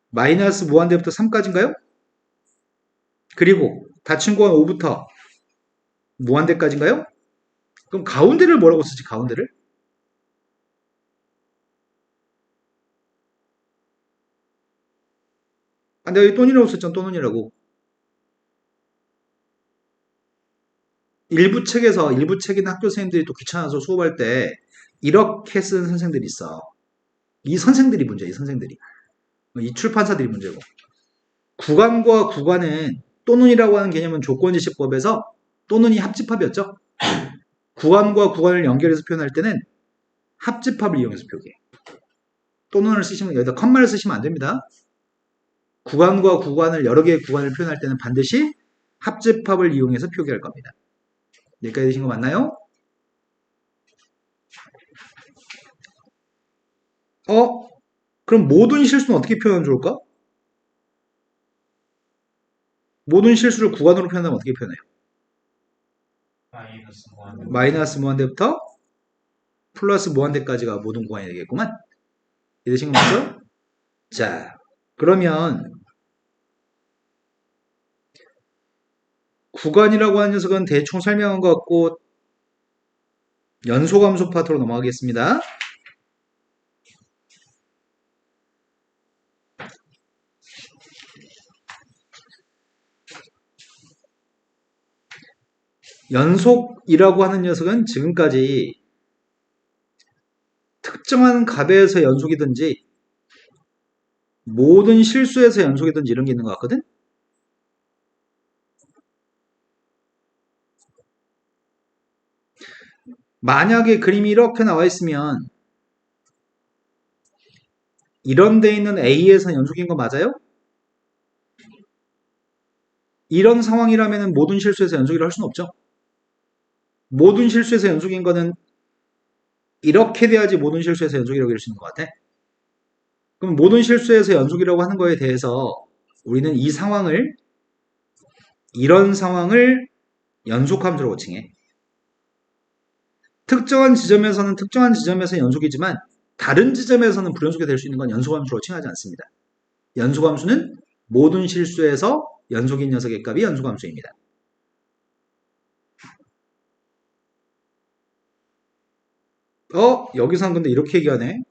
마이너스 무한대부터 3까지인가요? 그리고 닫힌 구간 5부터 무한대까지인가요? 그럼 가운데를 뭐라고 쓰지? 가운데를? 내가 여기 또는이라고 썼잖아. 또는이라고. 일부 책이나 학교 선생님들이 또 귀찮아서 수업할 때 이렇게 쓴 선생들이 있어. 이 선생들이 문제야. 이 선생들이. 이 출판사들이 문제고. 구간과 구간은 또는이라고 하는 개념은 조건지시법에서 또는이 합집합이었죠. 구간과 구간을 연결해서 표현할 때는 합집합을 이용해서 표기해. 또는을 쓰시면 여기다 컴마를 쓰시면 안 됩니다. 구간과 구간을 여러 개의 구간을 표현할 때는 반드시 합집합을 이용해서 표기할 겁니다. 여기까지 되신 거 맞나요? 그럼 모든 실수는 어떻게 표현하면 좋을까? 모든 실수를 구간으로 표현하면 어떻게 표현해요? 마이너스 무한. 마이너스 무한대부터 플러스 무한대까지가 모든 구간이 되겠구만. 이해되신 거 맞죠? 자, 그러면 구간이라고 하는 녀석은 대충 설명한 것 같고 연소함수 파트로 넘어가겠습니다. 연속이라고 하는 녀석은 지금까지 특정한 값에서 연속이든지 모든 실수에서 연속이든지 이런 게 있는 것 같거든? 만약에 그림이 이렇게 나와 있으면 이런 데 있는 A에서 연속인 거 맞아요? 이런 상황이라면 모든 실수에서 연속이라 할 수는 없죠. 모든 실수에서 연속인 거는 이렇게 돼야지 모든 실수에서 연속이라고 할 수 있는 것 같아. 그럼 모든 실수에서 연속이라고 하는 거에 대해서 우리는 이런 상황을 연속함수라고 칭해. 특정한 지점에서 연속이지만 다른 지점에서는 불연속이 될 수 있는 건 연속함수로 칭하지 않습니다. 연속함수는 모든 실수에서 연속인 녀석의 값이 연속함수입니다. 여기서 한 건데 이렇게 얘기하네.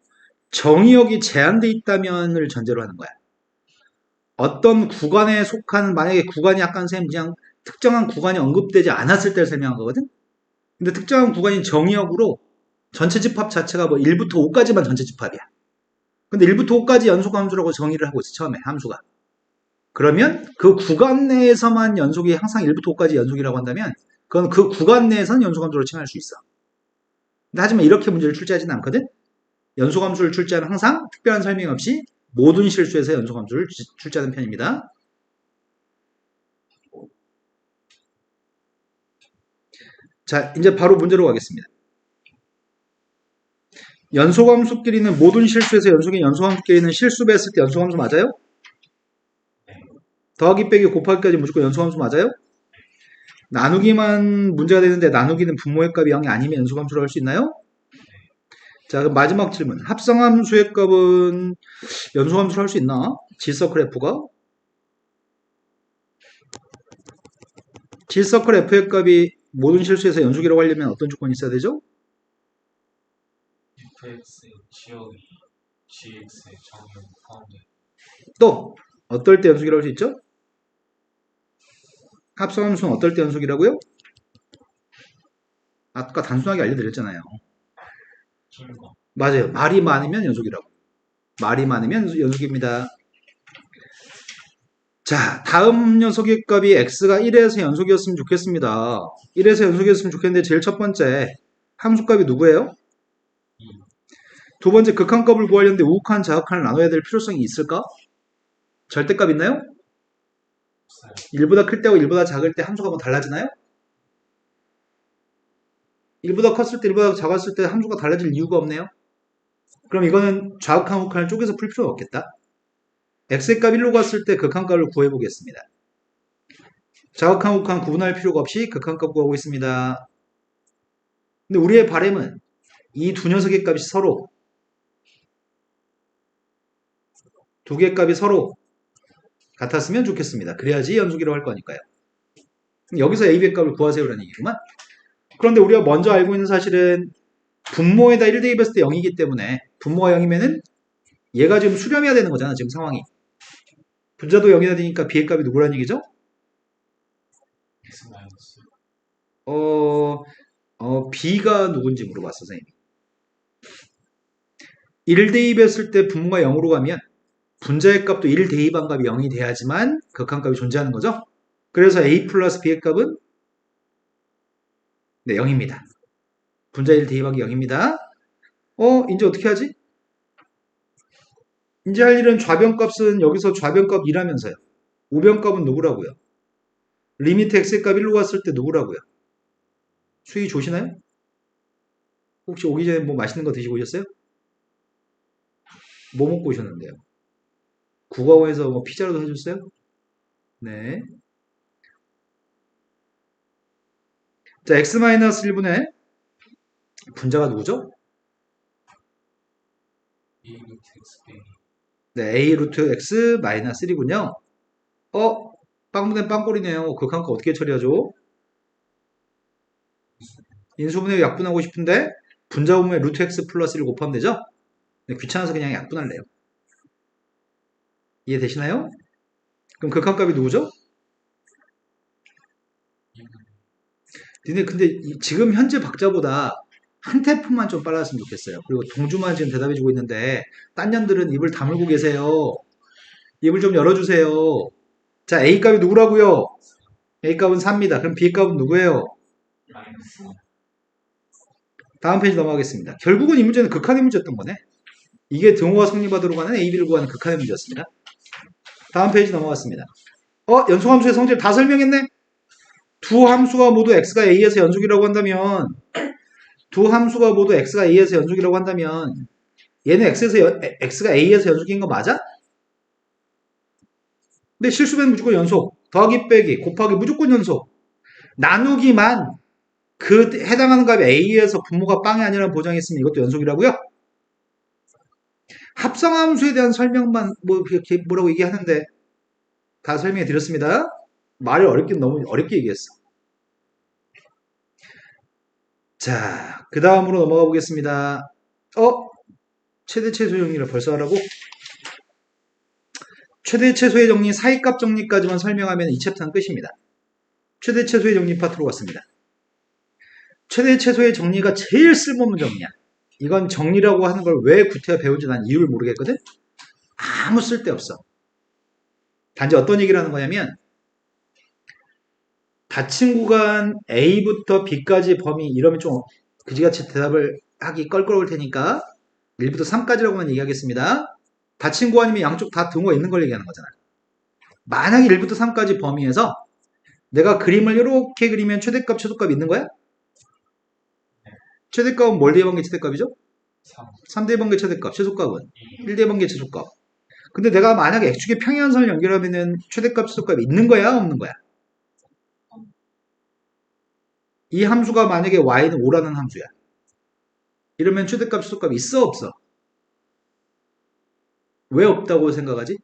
정의역이 제한돼 있다면을 전제로 하는 거야. 어떤 구간에 속한, 만약에 구간이 약간 그냥 특정한 구간이 언급되지 않았을 때를 설명한 거거든? 근데 특정한 구간이 정의역으로 전체 집합 자체가 뭐 1부터 5까지만 전체 집합이야. 근데 1부터 5까지 연속함수라고 정의를 하고 있어, 처음에 함수가. 그러면 그 구간 내에서만 연속이 항상 1부터 5까지 연속이라고 한다면 그건 그 구간 내에서는 연속함수로 칭할 수 있어. 근데 하지만 이렇게 문제를 출제하지는 않거든? 연속함수를 출제하는 항상 특별한 설명 없이 모든 실수에서 연속함수를 출제하는 편입니다. 자, 이제 바로 문제로 가겠습니다. 연속함수끼리는 모든 실수에서 연속인 연속함수끼리는 실수 배했을 때 연속함수 맞아요? 더하기 빼기 곱하기까지 무조건 연속함수 맞아요? 나누기만 문제가 되는데 나누기는 분모의 값이 0이 아니면 연속함수로 할 수 있나요? 자, 그럼 마지막 질문. 합성함수의 값은 연속함수로 할 수 있나? 질서클 F가? 질서클 F의 값이 모든 실수에서 연속이라고 하려면 어떤 조건이 있어야 되죠? fx의 지역이 gx의 정의역 포함된. 또 어떨 때 연속이라고 할 수 있죠? 합성함수는 어떨 때 연속이라고요? 아까 단순하게 알려드렸잖아요. 긴 거. 맞아요. 말이 많으면 연속이라고. 말이 많으면 연속입니다. 자, 다음 녀석의 값이 x가 1에서 연속이었으면 좋겠습니다. 1에서 연속이었으면 좋겠는데 제일 첫 번째 함수값이 누구예요? 두 번째 극한값을 구하려는데 우극한, 자극한을 나눠야 될 필요성이 있을까? 절대값 있나요? 없어요. 1보다 클 때와 1보다 작을 때 함수가 뭐 달라지나요? 1보다 컸을 때 1보다 작았을 때 함수가 달라질 이유가 없네요. 그럼 이거는 좌극한, 우극한을 쪼개서 풀 필요가 없겠다. x의 값 1로 갔을 때 극한값을 구해보겠습니다. 좌극한, 우극한 구분할 필요가 없이 극한값 구하고 있습니다. 근데 우리의 바람은 이 두 녀석의 값이 서로 두 개의 값이 서로 같았으면 좋겠습니다. 그래야지 연속이라고 할 거니까요. 여기서 a, b의 값을 구하세요라는 얘기구만. 그런데 우리가 먼저 알고 있는 사실은 분모에다 1 대입했을 때 0이기 때문에 분모가 0이면은 얘가 지금 수렴해야 되는 거잖아, 지금 상황이. 분자도 0이나 되니까 b의 값이 누구란 얘기죠? x 마이너스. b가 누군지 물어봤어, 선생님이. 1 대입했을 때 분모가 0으로 가면 분자의 값도 1 대입한 값이 0이 돼야지만 극한값이 존재하는 거죠. 그래서 a 플러스 b의 값은 네, 0입니다. 분자 1 대입하기 0입니다. 이제 어떻게 하지? 이제 할 일은 좌변값은 여기서 좌변값 2라면서요. 우변값은 누구라고요? 리미트 x의 값 1로 갔을 때 누구라고요? 수위 좋으시나요? 혹시 오기 전에 뭐 맛있는 거 드시고 오셨어요? 뭐 먹고 오셨는데요? 국어원에서 뭐 피자라도 해줬어요? 네. 자, x-1분의 분자가 누구죠? A 루트 X 빼기 네, a 루트 x 마이너스 1이군요. 빵분의 빵꼴이네요. 극한거 어떻게 처리하죠? 인수분해 약분하고 싶은데 분자분모에 루트 x 플러스 1 곱하면 되죠? 네, 귀찮아서 그냥 약분할래요. 이해되시나요? 그럼 극한값이 누구죠? 니네 근데 지금 현재 박자보다 한 테프만 좀 빨랐으면 좋겠어요. 그리고 동주만 지금 대답해주고 있는데 딴 년들은 입을 다물고 계세요. 입을 좀 열어주세요. 자, A값이 누구라고요? A값은 4입니다. 그럼 B값은 누구예요? 마이너스 다음 페이지 넘어가겠습니다. 결국은 이 문제는 극한의 문제였던 거네. 이게 등호가 성립하도록 하는 A, B를 구하는 극한의 문제였습니다. 다음 페이지 넘어갔습니다. 연속함수의 성질 다 설명했네? 두 함수가 모두 x가 a에서 연속이라고 한다면 얘는 x가 a에서 연속인 거 맞아? 근데 실수면 무조건 연속, 더하기 빼기, 곱하기 무조건 연속, 나누기만 그 해당하는 값이 a에서 분모가 빵이 아니라는 보장했으면 이것도 연속이라고요? 합성함수에 대한 설명만 뭐 이렇게 뭐라고 얘기하는데 다 설명해 드렸습니다. 말을 너무 어렵게 얘기했어. 자, 그 다음으로 넘어가 보겠습니다. 최대 최소의 정리를 벌써 하라고? 최대 최소의 정리, 사이값 정리까지만 설명하면 이 챕터는 끝입니다. 최대 최소의 정리 파트로 갔습니다. 최대 최소의 정리가 제일 쓸모없는 정리야. 이건 정리라고 하는 걸 왜 구태여 배운지 난 이유를 모르겠거든? 아무 쓸데없어. 단지 어떤 얘기를 하는 거냐면 닫힌 구간 A부터 B까지 범위 이러면 좀 그지같이 대답을 하기 껄끄러울 테니까 1부터 3까지라고만 얘기하겠습니다. 닫힌 구간이면 양쪽 다 등호가 있는 걸 얘기하는 거잖아. 만약에 1부터 3까지 범위에서 내가 그림을 이렇게 그리면 최대값, 최소값이 있는 거야? 최대값은 뭘 대입한 게 최대값이죠? 3 대입한 게 최대값, 최소값은 1 대입한 게 최소값. 근데 내가 만약에 X축의 평행한선을 연결하면은 최대값, 최소값이 있는 거야, 없는 거야? 이 함수가 만약에 y는 5라는 함수야. 이러면 최대값, 최소값이 있어, 없어? 왜 없다고 생각하지?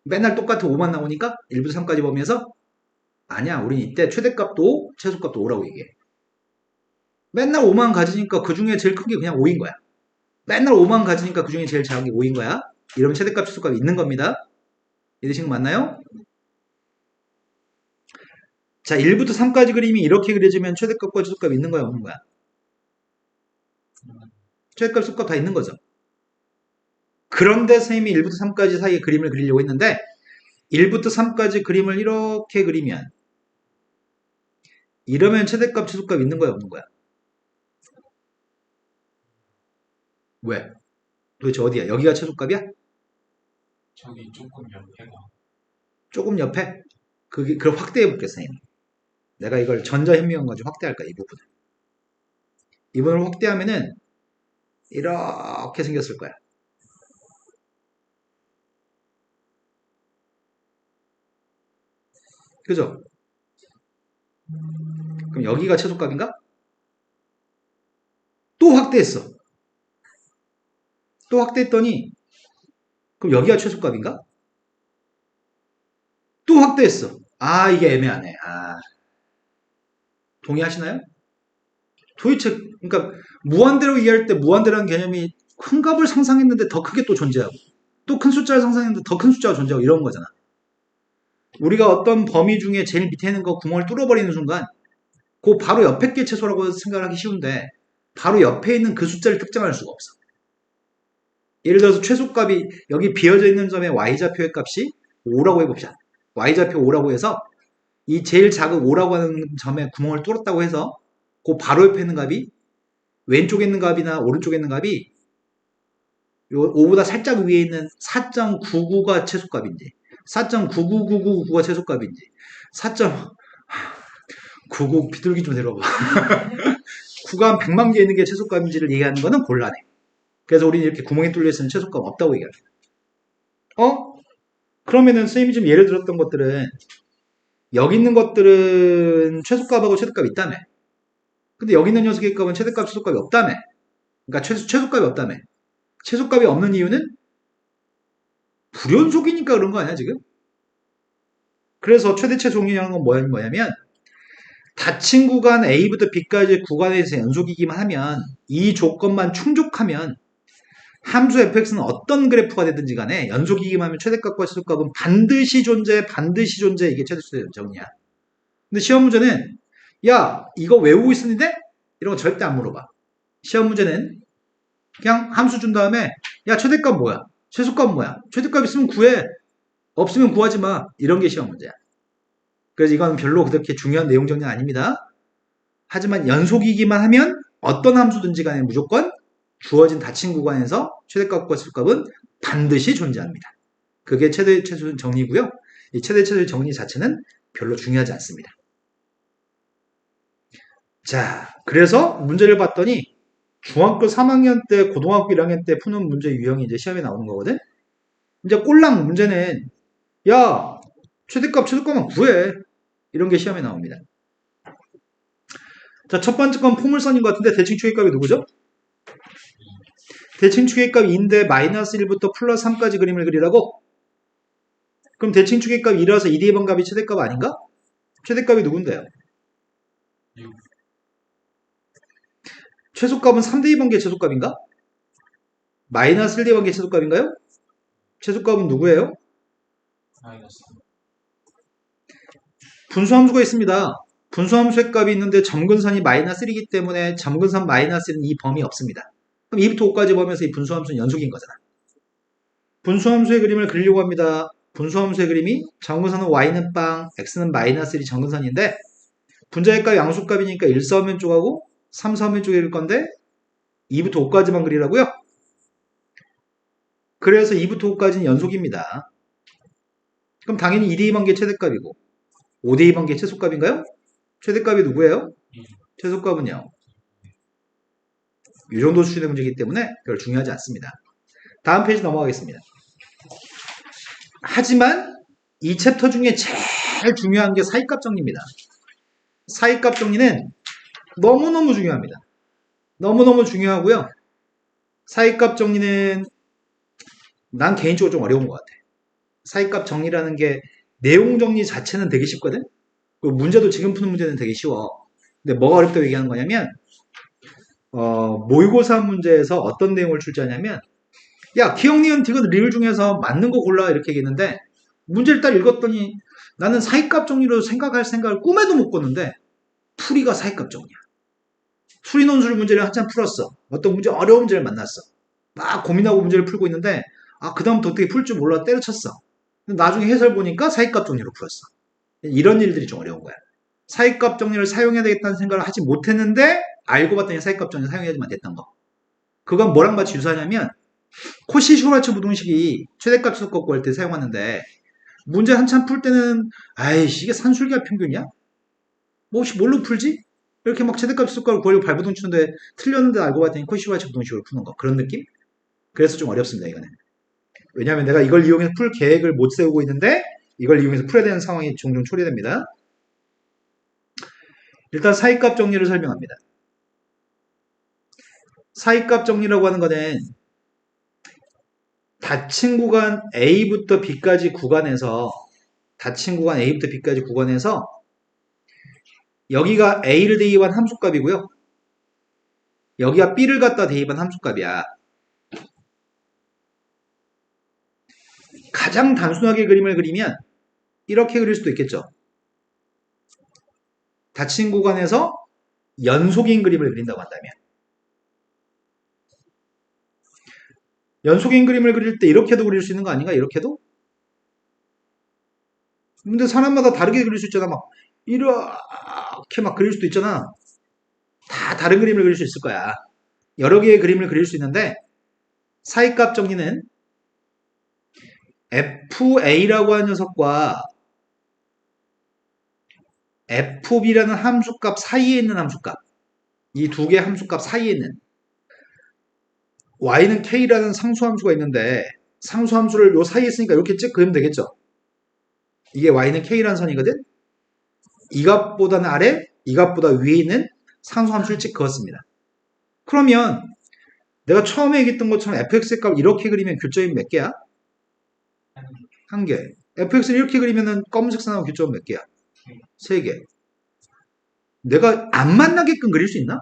맨날 똑같은 5만 나오니까 1부터 3까지 범위에서 아니야, 우린 이때 최대값도 최소값도 5라고 얘기해. 맨날 5만 가지니까 그 중에 제일 큰 게 그냥 5인 거야. 맨날 5만 가지니까 그 중에 제일 작은 게 5인 거야. 이러면 최대값, 최소값이 있는 겁니다. 이해되신 거 맞나요? 자, 1부터 3까지 그림이 이렇게 그려지면 최대값과 최소값이 있는 거야, 없는 거야? 최대값, 최소값 다 있는 거죠. 그런데 선생님이 1부터 3까지 사이에 그림을 그리려고 했는데 1부터 3까지 그림을 이렇게 그리면 이러면 최대값, 최소값 있는 거야, 없는 거야? 왜? 도대체 어디야? 여기가 최소값이야? 저기 조금 옆에가 조금 옆에? 그걸 확대해 볼게, 선생님. 내가 이걸 전자현미경 가지고 확대할 거야, 이 부분을. 이 부분을 확대하면은 이렇게 생겼을 거야. 그죠? 그럼 여기가 최소값인가? 또 확대했어. 또 확대했더니 그럼 여기가 최소값인가? 또 확대했어. 이게 애매하네. 동의하시나요? 도대체 그러니까 무한대로 이해할 때 무한대라는 개념이 큰 값을 상상했는데 더 크게 또 존재하고 또 큰 숫자를 상상했는데 더 큰 숫자가 존재하고 이런 거잖아. 우리가 어떤 범위 중에 제일 밑에 있는 거 구멍을 뚫어버리는 순간 그 바로 옆에 게 최소라고 생각하기 쉬운데 바로 옆에 있는 그 숫자를 특정할 수가 없어. 예를 들어서 최소값이 여기 비어져 있는 점의 y좌표의 값이 5라고 해봅시다. y좌표 5라고 해서 이 제일 작은 5라고 하는 점에 구멍을 뚫었다고 해서 그 바로 옆에 있는 값이 왼쪽에 있는 값이나 오른쪽에 있는 값이 요 5보다 살짝 위에 있는 4.99가 최소값인지 4.99999가 최소값인지 4.99 비둘기 좀 데려봐. 구가 한 100만 개 있는 게 최소값인지를 얘기하는 거는 곤란해. 그래서 우리는 이렇게 구멍이 뚫려 있으면 최소값 없다고 얘기합니다. 그러면은 선생님이 좀 예를 들었던 것들은 여기 있는 것들은 최소값하고 최대값이 있다며. 근데 여기 있는 녀석의 값은 최대값, 최소값이 없다며. 그러니까 최소값이 없다며. 최소값이 없는 이유는 불연속이니까 그런 거 아니야 지금? 그래서 최대체 종류라는 건 뭐냐면 닫힌 구간 A부터 B까지 구간에서 연속이기만 하면 이 조건만 충족하면 함수 fx는 어떤 그래프가 되든지 간에 연속이기만 하면 최대값과 최소값은 반드시 존재 이게 최대체 정리야. 근데 시험 문제는 야 이거 외우고 있었는데? 이런 거 절대 안 물어봐. 시험 문제는 그냥 함수 준 다음에 야 최대값 뭐야? 최소값 뭐야? 최대값 있으면 구해. 없으면 구하지 마. 이런 게 시험 문제야. 그래서 이건 별로 그렇게 중요한 내용 정리는 아닙니다. 하지만 연속이기만 하면 어떤 함수든지 간에 무조건 주어진 닫힌 구간에서 최대값과 최소값은 반드시 존재합니다. 그게 최대 최소 정리고요. 이 최대 최소 정리 자체는 별로 중요하지 않습니다. 자, 그래서 문제를 봤더니 중학교 3학년 때, 고등학교 1학년 때 푸는 문제 유형이 이제 시험에 나오는 거거든. 이제 꼴랑 문제는 야 최대값 최소값만 구해. 이런 게 시험에 나옵니다. 자, 첫 번째 건 포물선인 것 같은데 대칭 추계값이 누구죠? 대칭 추계값 2인데 마이너스 1부터 플러스 3까지 그림을 그리라고? 그럼 대칭 추계값 2라서 2대 2번 값이 최대값 아닌가? 최대값이 누군데요? 최소값은 3대 2번 게 최소값인가? 마이너스 1대 2번 게 최소값인가요? 최소값은 누구예요? 마이너스. 분수함수가 있습니다. 분수함수의 값이 있는데 점근선이 마이너스 1이기 때문에 점근선 마이너스 1은 이 범위 없습니다. 그럼 2부터 5까지 보면서 이 분수함수는 연속인 거잖아. 분수함수의 그림을 그리려고 합니다. 분수함수의 그림이 점근선은 y는 빵, x는 마이너스 1이 점근선인데 분자의 값이 양수값이니까 1사오면 쪽하고 3사오면 쪽에 그릴 건데 2부터 5까지만 그리라고요? 그래서 2부터 5까지는 연속입니다. 그럼 당연히 2대 2번 게 최대값이고 5대 2번 게 최소값인가요? 최대값이 누구예요? 최소값은요. 이 정도 수준의 문제이기 때문에 별 중요하지 않습니다. 다음 페이지 넘어가겠습니다. 하지만 이 챕터 중에 제일 중요한 게 사이값 정리입니다. 사이값 정리는 너무너무 중요합니다. 너무너무 중요하고요. 사이값 정리는 난 개인적으로 좀 어려운 것 같아. 사이값 정리라는 게 내용 정리 자체는 되게 쉽거든? 그리고 문제도 지금 푸는 문제는 되게 쉬워. 근데 뭐가 어렵다고 얘기하는 거냐면 모의고사 문제에서 어떤 내용을 출제하냐면 야 기억, 니은, 디귿, 리을 중에서 맞는 거 골라 이렇게 얘기했는데 문제를 딱 읽었더니 나는 사이값 정리로 생각할 생각을 꿈에도 못 꿨는데 풀이가 사이값 정리야. 수리 논술 문제를 한참 풀었어. 어떤 문제 어려운 문제를 만났어. 막 고민하고 문제를 풀고 있는데 그 다음부터 어떻게 풀 줄 몰라 때려쳤어. 나중에 해설 보니까 사이값 정리로 풀었어. 이런 일들이 좀 어려운 거야. 사이값 정리를 사용해야 되겠다는 생각을 하지 못했는데 알고 봤더니 사이값 정리 사용해야지만 됐던 거. 그건 뭐랑 같이 유사하냐면 코시-슈와르츠 부등식이 최대값 최소값 구할 때 사용하는데 문제 한참 풀 때는 아이씨 이게 산술기하 평균이야? 뭐 혹시 뭘로 풀지? 이렇게 막 최대값 최소값을 구하려고 발부둥 치는데 틀렸는데 알고 봤더니 코시-슈와르츠 부등식으로 푸는 거. 그런 느낌? 그래서 좀 어렵습니다 이거는. 왜냐하면 내가 이걸 이용해서 풀 계획을 못 세우고 있는데 이걸 이용해서 풀어야 되는 상황이 종종 초래됩니다. 일단 사이값 정리를 설명합니다. 사이값 정리라고 하는 거는 닫힌 구간 A부터 B까지 구간에서 닫힌 구간 A부터 B까지 구간에서 여기가 A를 대입한 함수값이고요. 여기가 B를 갖다 대입한 함수값이야. 가장 단순하게 그림을 그리면 이렇게 그릴 수도 있겠죠. 닫힌 구간에서 연속인 그림을 그린다고 한다면 연속인 그림을 그릴 때 이렇게도 그릴 수 있는 거 아닌가? 이렇게도? 근데 사람마다 다르게 그릴 수 있잖아. 막 이렇게 막 그릴 수도 있잖아. 다 다른 그림을 그릴 수 있을 거야. 여러 개의 그림을 그릴 수 있는데 사이값 정리는 FA라고 하는 녀석과 FB라는 함수값 사이에 있는 함수값, 이 두 개의 함수값 사이에 있는 y는 k라는 상수함수가 있는데 상수함수를 요 사이에 있으니까 이렇게 쭉 그리면 되겠죠. 이게 y는 k라는 선이거든. 이 값보다는 아래, 이 값보다 위에 있는 상수함수를 쭉 그었습니다. 그러면 내가 처음에 얘기했던 것처럼 fx의 값 이렇게 그리면 교점이 몇 개야? 한 개. fx를 이렇게 그리면은 검은색 선하고 교점은 몇 개야? 세 개. 내가 안 만나게끔 그릴 수 있나?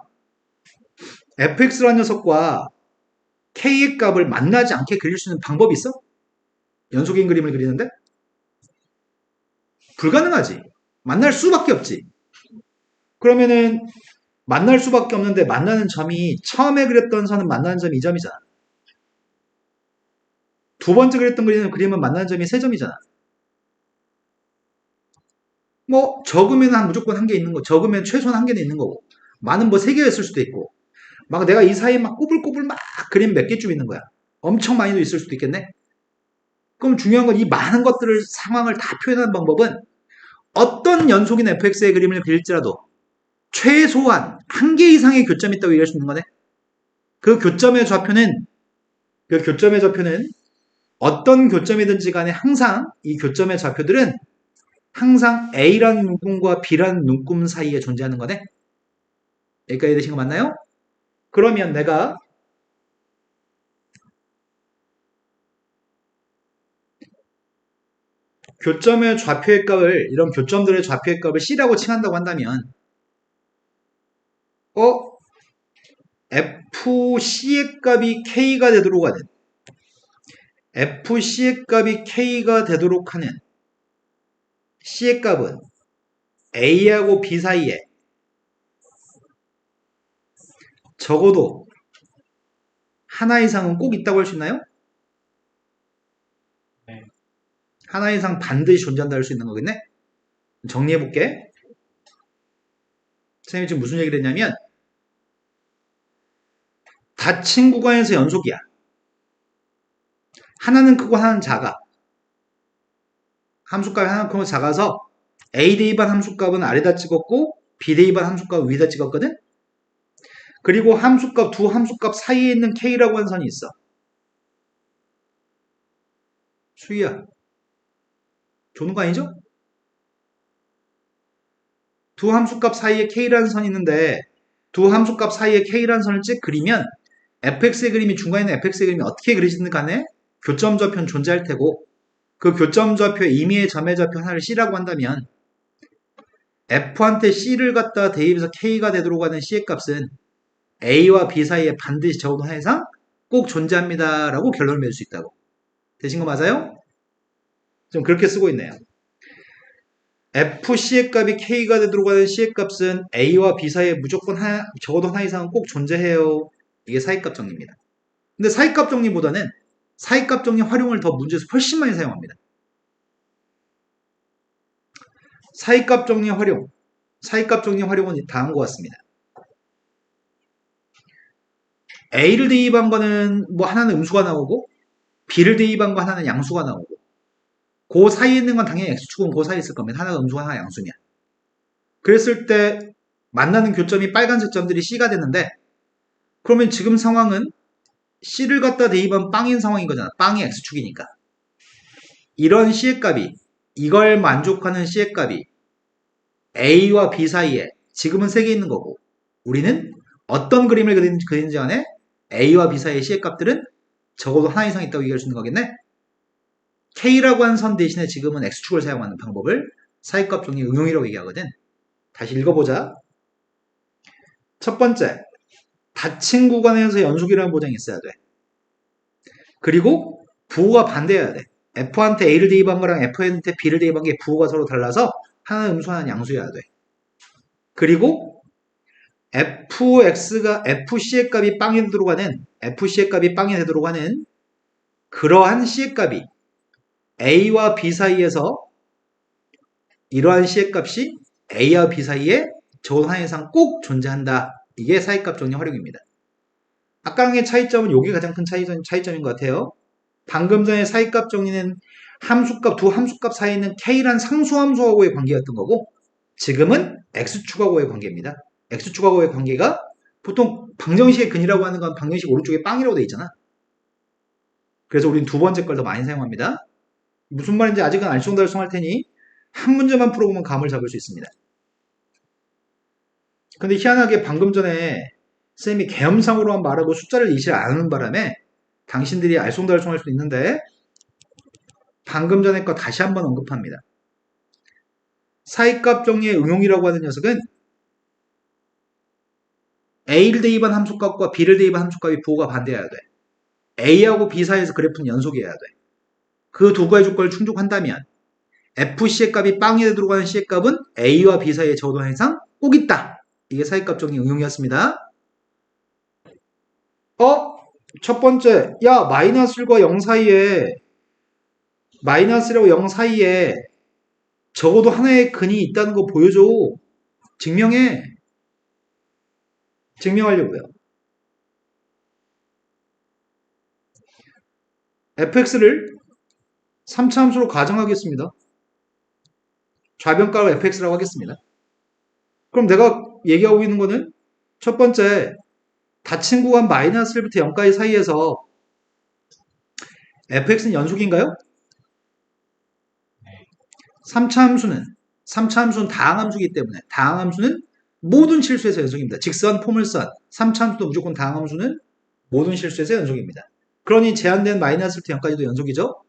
fx라는 녀석과 k의 값을 만나지 않게 그릴 수 있는 방법이 있어? 연속인 그림을 그리는데? 불가능하지. 만날 수밖에 없지. 그러면은 만날 수밖에 없는데 만나는 점이 처음에 그렸던 선은 만나는 점이 2점이잖아. 두 번째 그렸던 그림은 만나는 점이 3점이잖아. 뭐 적으면 무조건 한 개 있는 거, 적으면 최소한 한 개는 있는 거고, 많은 뭐 3개였을 수도 있고, 막 내가 이 사이에 막 꼬불꼬불 막 그림 몇 개쯤 있는 거야. 엄청 많이도 있을 수도 있겠네. 그럼 중요한 건 이 많은 것들을 상황을 다 표현하는 방법은 어떤 연속인 fx의 그림을 그릴지라도 최소한 한 개 이상의 교점이 있다고 얘기할 수 있는 거네. 그 교점의 좌표는 어떤 교점이든지 간에 항상 이 교점의 좌표들은 항상 A라는 눈금과 B라는 눈금 사이에 존재하는 거네. 여기까지 되신 거 맞나요? 그러면 내가 교점의 좌표의 값을, 이런 교점들의 좌표의 값을 C라고 칭한다고 한다면 FC의 값이 K가 되도록 하는 FC의 값이 K가 되도록 하는 C의 값은 A하고 B 사이에 적어도 하나 이상은 꼭 있다고 할 수 있나요? 네. 하나 이상 반드시 존재한다 할 수 있는 거겠네? 정리해볼게. 선생님이 지금 무슨 얘기를 했냐면 닫힌 구간에서 연속이야. 하나는 크고 하나는 작아. 함수값이 하나는 크고 작아서 A 대입한 함수값은 아래다 찍었고 B 대입한 함수값은 위에다 찍었거든? 그리고 함수값, 두 함수값 사이에 있는 K라고 하는 선이 있어. 수희야. 조는 거 아니죠? 두 함수값 사이에 K라는 선이 있는데 두 함수값 사이에 K라는 선을 찍 그리면 fx의 그림이 중간에 있는 fx의 그림이 어떻게 그려지든 간에 교점 좌표는 존재할 테고 그 교점 좌표의 임의의 점의 좌표 하나를 C라고 한다면 F한테 C를 갖다 대입해서 K가 되도록 하는 C의 값은 A와 B 사이에 반드시 적어도 하나 이상 꼭 존재합니다 라고 결론을 맺을 수 있다고. 되신 거 맞아요? 좀 그렇게 쓰고 있네요. FC의 값이 K가 되도록 하는 C의 값은 A와 B 사이에 무조건 적어도 하나 이상은 꼭 존재해요. 이게 사이값 정리입니다. 근데 사이값 정리보다는 사이값 정리 활용을 더 문제에서 훨씬 많이 사용합니다. 사이값 정리 활용은 다음과 같습니다. A를 대입한 거는 뭐 하나는 음수가 나오고 B를 대입한 거 하나는 양수가 나오고 그 사이에 있는 건 당연히 X축은 그 사이에 있을 겁니다. 하나가 음수가 하나가 양수냐. 그랬을 때 만나는 교점이 빨간색 점들이 C가 됐는데 그러면 지금 상황은 C를 갖다 대입한 빵인 상황인 거잖아. 빵이 X축이니까. 이런 C의 값이, 이걸 만족하는 C의 값이 A와 B 사이에 지금은 3개 있는 거고 우리는 어떤 그림을 그리는지 간에 A와 B 사이의 C의 값들은 적어도 하나 이상 있다고 얘기할 수 있는 거겠네. K라고 하는 선 대신에 지금은 X축을 사용하는 방법을 사이값 정리 응용이라고 얘기하거든. 다시 읽어보자. 첫 번째, 닫힌 구간에서 연속이라는 보장이 있어야 돼. 그리고 부호가 반대해야 돼. F한테 A를 대입한 거랑 F한테 B를 대입한 게 부호가 서로 달라서 하나는 음수, 하나는 양수여야 돼. 그리고 FC의 값이 빵에 되도록 하는, FC의 값이 빵에 되도록 하는 그러한 C의 값이 A와 B 사이에서 이러한 C의 값이 A와 B 사이에 적어도 하나 이상 꼭 존재한다. 이게 사이값 정리 활용입니다. 아까랑의 차이점은 이게 가장 큰 차이점인 것 같아요. 방금 전에 사이값 정리는 함수값, 두 함수값 사이에 있는 k란 상수함수하고의 관계였던 거고, 지금은 x축하고의 관계입니다. x축하고의 관계가 보통 방정식의 근이라고 하는 건 방정식 오른쪽에 빵이라고 돼 있잖아. 그래서 우린 두 번째 걸 더 많이 사용합니다. 무슨 말인지 아직은 알쏭달쏭할 테니 한 문제만 풀어보면 감을 잡을 수 있습니다. 근데 희한하게 방금 전에 쌤이 개념상으로만 말하고 숫자를 이실 안 하는 바람에 당신들이 알쏭달쏭할 수 있는데 방금 전에 거 다시 한번 언급합니다. 사이값 정리의 응용이라고 하는 녀석은 A를 대입한 함수값과 B를 대입한 함수값이 부호가 반대여야 돼. A하고 B 사이에서 그래프는 연속이어야 돼. 그 두 가지 조건을 충족한다면 FC의 값이 빵이 들어가는 C의 값은 A와 B 사이에 적어도 항상 꼭 있다. 이게 사이값 정리 응용이었습니다. 첫 번째, 야, 마이너스 1과 0 사이에, 마이너스 1하고 0 사이에 적어도 하나의 근이 있다는 거 보여줘. 증명해. 증명하려고요. fx를 3차 함수로 가정하겠습니다. 좌변값을 fx라고 하겠습니다. 그럼 내가 얘기하고 있는 거는 첫 번째, 닫힌 구간 마이너스 1부터 0까지 사이에서 fx는 연속인가요? 3차 함수는 다항함수이기 때문에 다항함수는 모든 실수에서 연속입니다. 직선, 포물선, 3차 함수도 무조건 다항함수는 모든 실수에서 연속입니다. 그러니 제한된 마이너스 1부터 0까지도 연속이죠?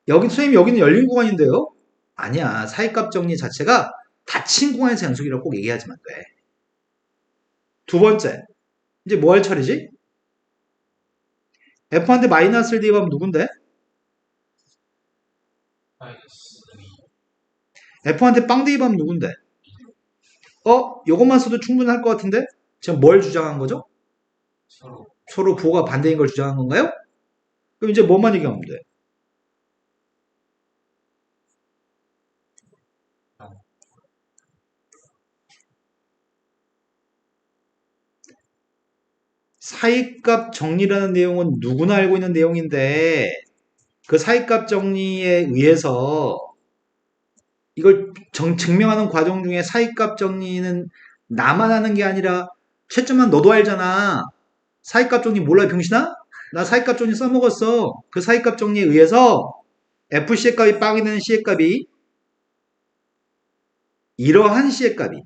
선생님 여기는 열린 구간인데요? 아니야. 사이값 정리 자체가 닫힌 구간에서 연속이라고 꼭 얘기하지만 돼. 두 번째, 이제 뭐 할 차례지? F한테 마이너스를 대입하면 누군데? 마이너스 F한테 빵 대입하면 누군데? 요것만 써도 충분할 것 같은데? 지금 뭘 주장한 거죠? 서로 서로 부호가 반대인 걸 주장한 건가요? 그럼 이제 뭐만 얘기하면 돼? 사이값 정리라는 내용은 누구나 알고 있는 내용인데 그 사이값 정리에 의해서 이걸 증명하는 과정 중에 사이값 정리는 나만 하는 게 아니라 최점만 너도 알잖아. 사이값 정리 몰라 병신아? 나 사이값 정리 써먹었어. 그 사이값 정리에 의해서 FC의 값이 빵이 되는 C의 값이 이러한 C의 값이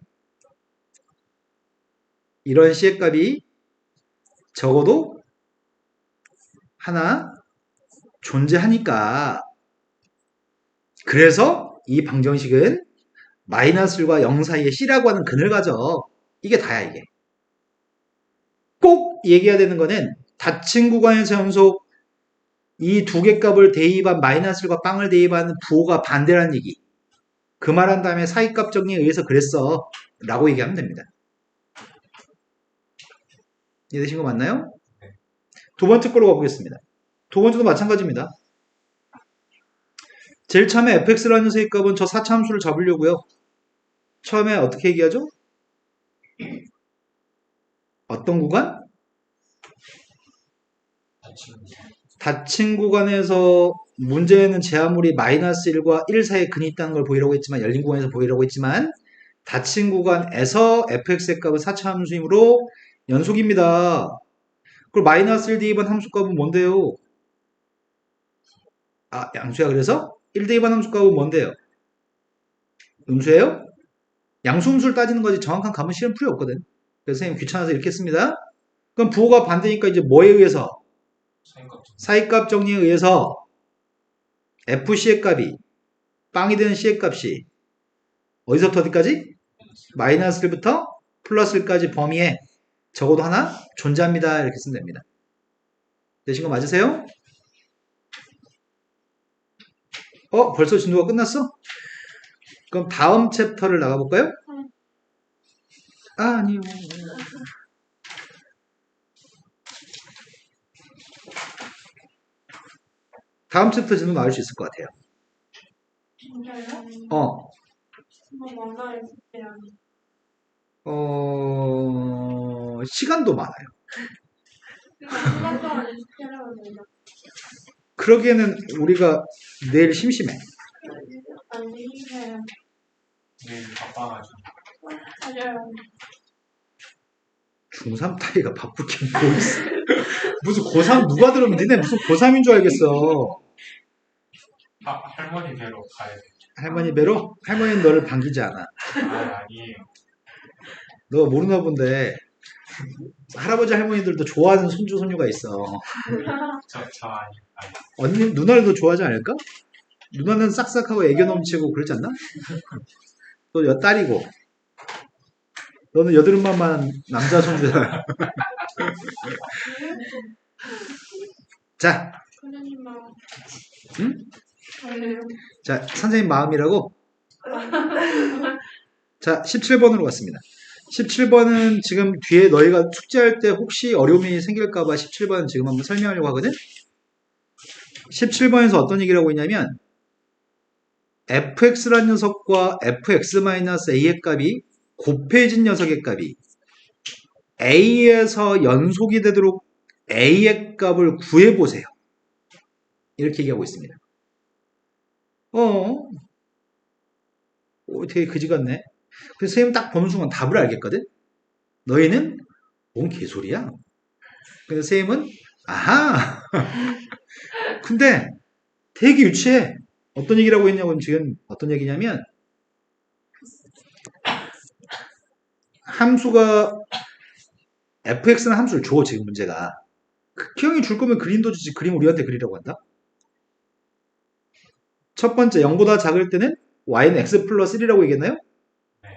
이런 C의 값이 적어도 하나 존재하니까 그래서 이 방정식은 마이너스 1과 0 사이에 C라고 하는 근을 가져. 이게 다야 이게. 꼭 얘기해야 되는 거는 닫힌 구간에서 연속 이 두 개 값을 대입한 마이너스 1과 빵을 대입하는 부호가 반대라는 얘기. 그 말한 다음에 사이값 정리에 의해서 그랬어. 라고 얘기하면 됩니다. 이해되신 거 맞나요? 두 번째 걸로 가보겠습니다. 두 번째도 마찬가지입니다. 제일 처음에 fx라는 녀석의 값은 저 4차 함수를 잡으려고요. 처음에 어떻게 얘기하죠? 어떤 구간? 다친 닫힌 구간에서 문제는 제한물이 마이너스 1과 1 사이에 근이 있다는 걸 보이라고 했지만 열린 구간에서 보이라고 했지만 닫힌 구간에서 fx의 값은 4차 함수이므로 연속입니다. 그리고 마이너스 1 대입한 함수값은 뭔데요? 양수야. 그래서 1 대입한 함수값은 뭔데요? 음수예요? 양수음수를 따지는 거지 정확한 감은 실은 풀이 없거든. 그래서 선생님 귀찮아서 이렇게 했습니다. 그럼 부호가 반대니까 이제 뭐에 의해서? 사이값 사이값 정리에 의해서 FC의 값이 빵이 되는 C의 값이 어디서부터 어디까지? 마이너스 1부터 플러스 1까지 범위에 적어도 하나 존재합니다. 이렇게 쓰면 됩니다. 되신 거 맞으세요? 벌써 진도가 끝났어? 그럼 다음 챕터를 나가볼까요? 아니요. 다음 챕터 진도 나올 수 있을 것 같아요. 진짜요? 어. 한번 만나볼게요. 시간도 많아요. 시간 동안 숙제를 하면 된다. 그러기에는 우리가 내일 심심해. 아니, 해요. 내일 바빠가지고. 맞아요. 중3 따위가 바쁠 게 뭐 있어. 무슨 고3 누가 들으면 니네 무슨 고3인 줄 알겠어. 할머니 뵈러 가야 돼. 할머니 뵈러? 할머니는 너를 반기지 않아. 아니에요. 너 모르나 본데 할아버지 할머니들도 좋아하는 손주 손녀가 있어. 저 아니. 언니 누나를 더 좋아하지 않을까? 누나는 싹싹하고 애교 넘치고 그러지 않나? 너 딸이고 너는 여드름만만 남자 손주야. 자, 선생님 마음. 응? 아니에요. 자, 선생님 마음이라고? 자, 17번으로 갔습니다. 17번은 지금 뒤에 너희가 숙제할 때 혹시 어려움이 생길까봐 17번은 지금 한번 설명하려고 하거든? 17번에서 어떤 얘기를 하고 있냐면 fx라는 녀석과 fx-a의 값이 곱해진 녀석의 값이 a에서 연속이 되도록 a의 값을 구해보세요. 이렇게 얘기하고 있습니다. 되게 그지 같네. 그래서 선생님 딱 보는 순간 답을 알겠거든? 너희는 뭔 개소리야? 그래서 선생님은 아하! 근데 되게 유치해. 어떤 얘기를 하고 있냐고 지금 어떤 얘기냐면 함수가 fx는 함수를 줘 지금 문제가. 형이 줄 거면 그림도 주지 그림 우리한테 그리라고 한다? 첫 번째 0보다 작을 때는 y는 x 플러스 1이라고 얘기했나요? 네.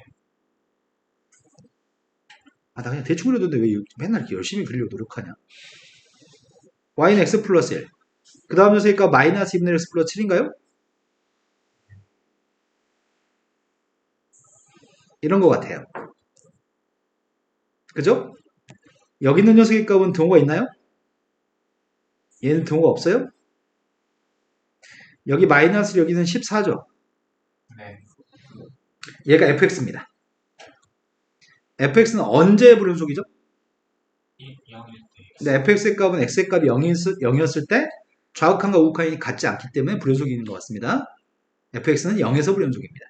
나 그냥 대충 그려도데 왜 맨날 이렇게 열심히 그리려고 노력하냐? y는 x 플러스 1. 그 다음 녀석이니까 마이너스 2분의 x 플러스 7인가요? 이런 것 같아요. 그죠? 여기 있는 녀석의 값은 등호가 있나요? 얘는 등호가 없어요? 여기 마이너스 여기는 14죠? 네. 얘가 fx입니다. fx는 언제의 불연속이죠? 0일 때. 근데 fx의 값은 x의 값이 0이었을 때 좌극한과 우극한이 같지 않기 때문에 불연속이 있는 것 같습니다. fx는 0에서 불연속입니다.